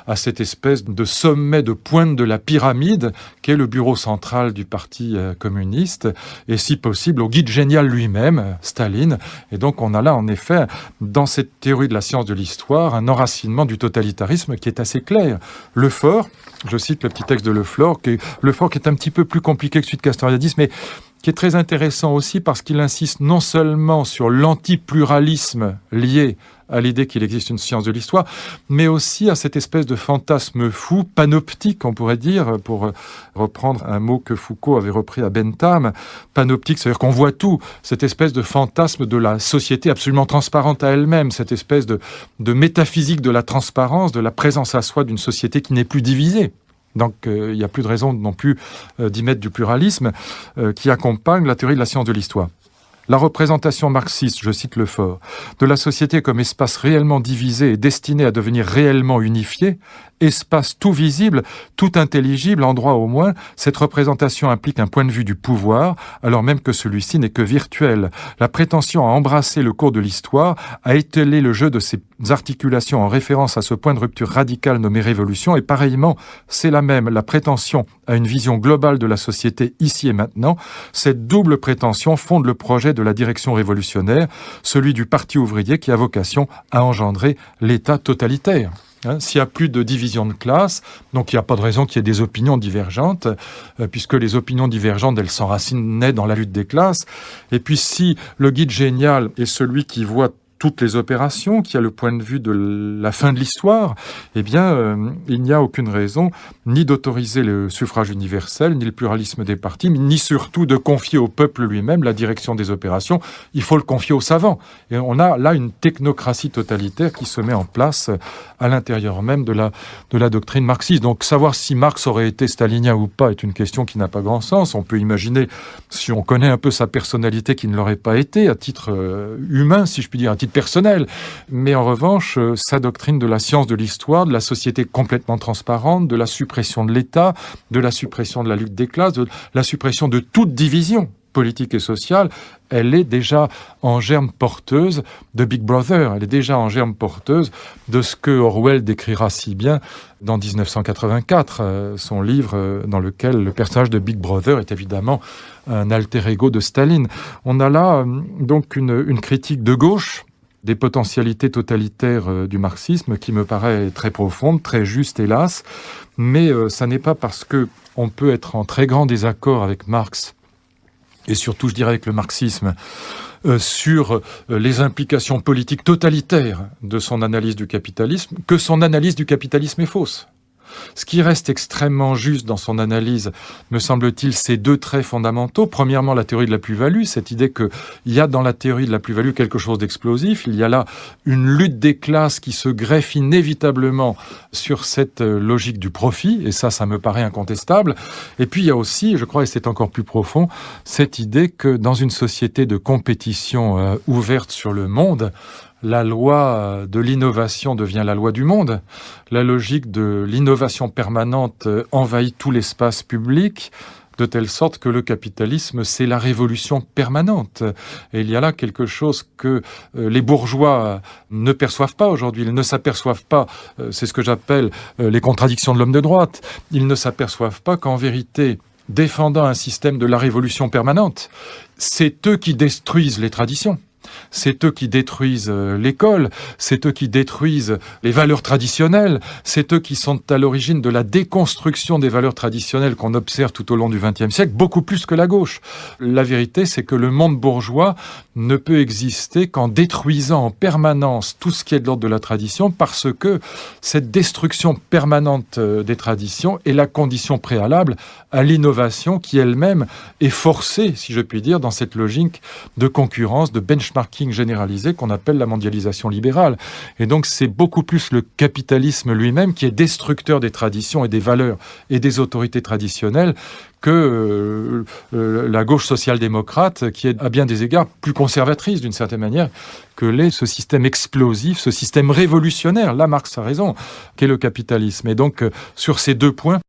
à cette espèce de sommet de pointe de la pyramide qu'est le bureau central du parti communiste, et si possible au guide génial lui-même, Staline. Et donc on a là en effet, dans cette théorie de la science de l'histoire, un enracinement du totalitarisme qui est assez clair. Lefort, je cite le petit texte de Lefort, qui est un petit peu plus compliqué que celui de Castoriadis, mais qui est très intéressant aussi parce qu'il insiste non seulement sur l'antipluralisme lié à l'idée qu'il existe une science de l'histoire, mais aussi à cette espèce de fantasme fou, panoptique, on pourrait dire, pour reprendre un mot que Foucault avait repris à Bentham. Panoptique, c'est-à-dire qu'on voit tout, cette espèce de fantasme de la société absolument transparente à elle-même, cette espèce de métaphysique de la transparence, de la présence à soi d'une société qui n'est plus divisée. Donc il n'y a plus de raison non plus d'y mettre du pluralisme qui accompagne la théorie de la science de l'histoire. La représentation marxiste, je cite Lefort, de la société comme espace réellement divisé et destiné à devenir réellement unifié, espace tout visible, tout intelligible, en droit au moins, cette représentation implique un point de vue du pouvoir, alors même que celui-ci n'est que virtuel. La prétention à embrasser le cours de l'histoire, à étaler le jeu de ces articulations en référence à ce point de rupture radical nommé révolution, et pareillement, c'est la même, la prétention à une vision globale de la société ici et maintenant. Cette double prétention fonde le projet de la direction révolutionnaire, celui du parti ouvrier qui a vocation à engendrer l'État totalitaire. S'il n'y a plus de division de classe, donc il n'y a pas de raison qu'il y ait des opinions divergentes, puisque les opinions divergentes, elles s'enracinaient dans la lutte des classes. Et puis si le guide génial est celui qui voit toutes les opérations, qui a le point de vue de la fin de l'histoire, il n'y a aucune raison ni d'autoriser le suffrage universel, ni le pluralisme des partis, ni surtout de confier au peuple lui-même la direction des opérations. Il faut le confier aux savants. Et on a là une technocratie totalitaire qui se met en place à l'intérieur même de la doctrine marxiste. Donc savoir si Marx aurait été stalinien ou pas est une question qui n'a pas grand sens. On peut imaginer, si on connaît un peu sa personnalité, qu'il ne l'aurait pas été, à titre humain, si je puis dire, à titre personnel. Mais en revanche, sa doctrine de la science de l'histoire, de la société complètement transparente, de la suppression de l'État, de la suppression de la lutte des classes, de la suppression de toute division politique et sociale, elle est déjà en germe porteuse de Big Brother. Elle est déjà en germe porteuse de ce que Orwell décrira si bien dans 1984, son livre dans lequel le personnage de Big Brother est évidemment un alter ego de Staline. On a là donc une critique de gauche des potentialités totalitaires du marxisme qui me paraît très profonde, très juste hélas, mais ça n'est pas parce que on peut être en très grand désaccord avec Marx et surtout, je dirais, avec le marxisme, sur les implications politiques totalitaires de son analyse du capitalisme, que son analyse du capitalisme est fausse. Ce qui reste extrêmement juste dans son analyse, me semble-t-il, c'est deux traits fondamentaux. Premièrement, la théorie de la plus-value, cette idée qu'il y a dans la théorie de la plus-value quelque chose d'explosif. Il y a là une lutte des classes qui se greffe inévitablement sur cette logique du profit, et ça me paraît incontestable. Et puis il y a aussi, je crois, et c'est encore plus profond, cette idée que dans une société de compétition ouverte sur le monde, la loi de l'innovation devient la loi du monde. La logique de l'innovation permanente envahit tout l'espace public, de telle sorte que le capitalisme, c'est la révolution permanente. Et il y a là quelque chose que les bourgeois ne perçoivent pas aujourd'hui. Ils ne s'aperçoivent pas, c'est ce que j'appelle les contradictions de l'homme de droite, ils ne s'aperçoivent pas qu'en vérité, défendant un système de la révolution permanente, c'est eux qui détruisent les traditions. c'est eux qui détruisent l'école, c'est eux qui détruisent les valeurs traditionnelles, c'est eux qui sont à l'origine de la déconstruction des valeurs traditionnelles qu'on observe tout au long du XXe siècle, beaucoup plus que la gauche. La vérité, c'est que le monde bourgeois ne peut exister qu'en détruisant en permanence tout ce qui est de l'ordre de la tradition, parce que cette destruction permanente des traditions est la condition préalable à l'innovation qui elle-même est forcée, si je puis dire, dans cette logique de concurrence, de benchmarking généralisé qu'on appelle la mondialisation libérale. Et donc c'est beaucoup plus le capitalisme lui-même qui est destructeur des traditions et des valeurs et des autorités traditionnelles que la gauche social-démocrate, qui est à bien des égards plus conservatrice d'une certaine manière que l'est ce système explosif, ce système révolutionnaire, là Marx a raison, qu'est le capitalisme. Et donc sur ces deux points,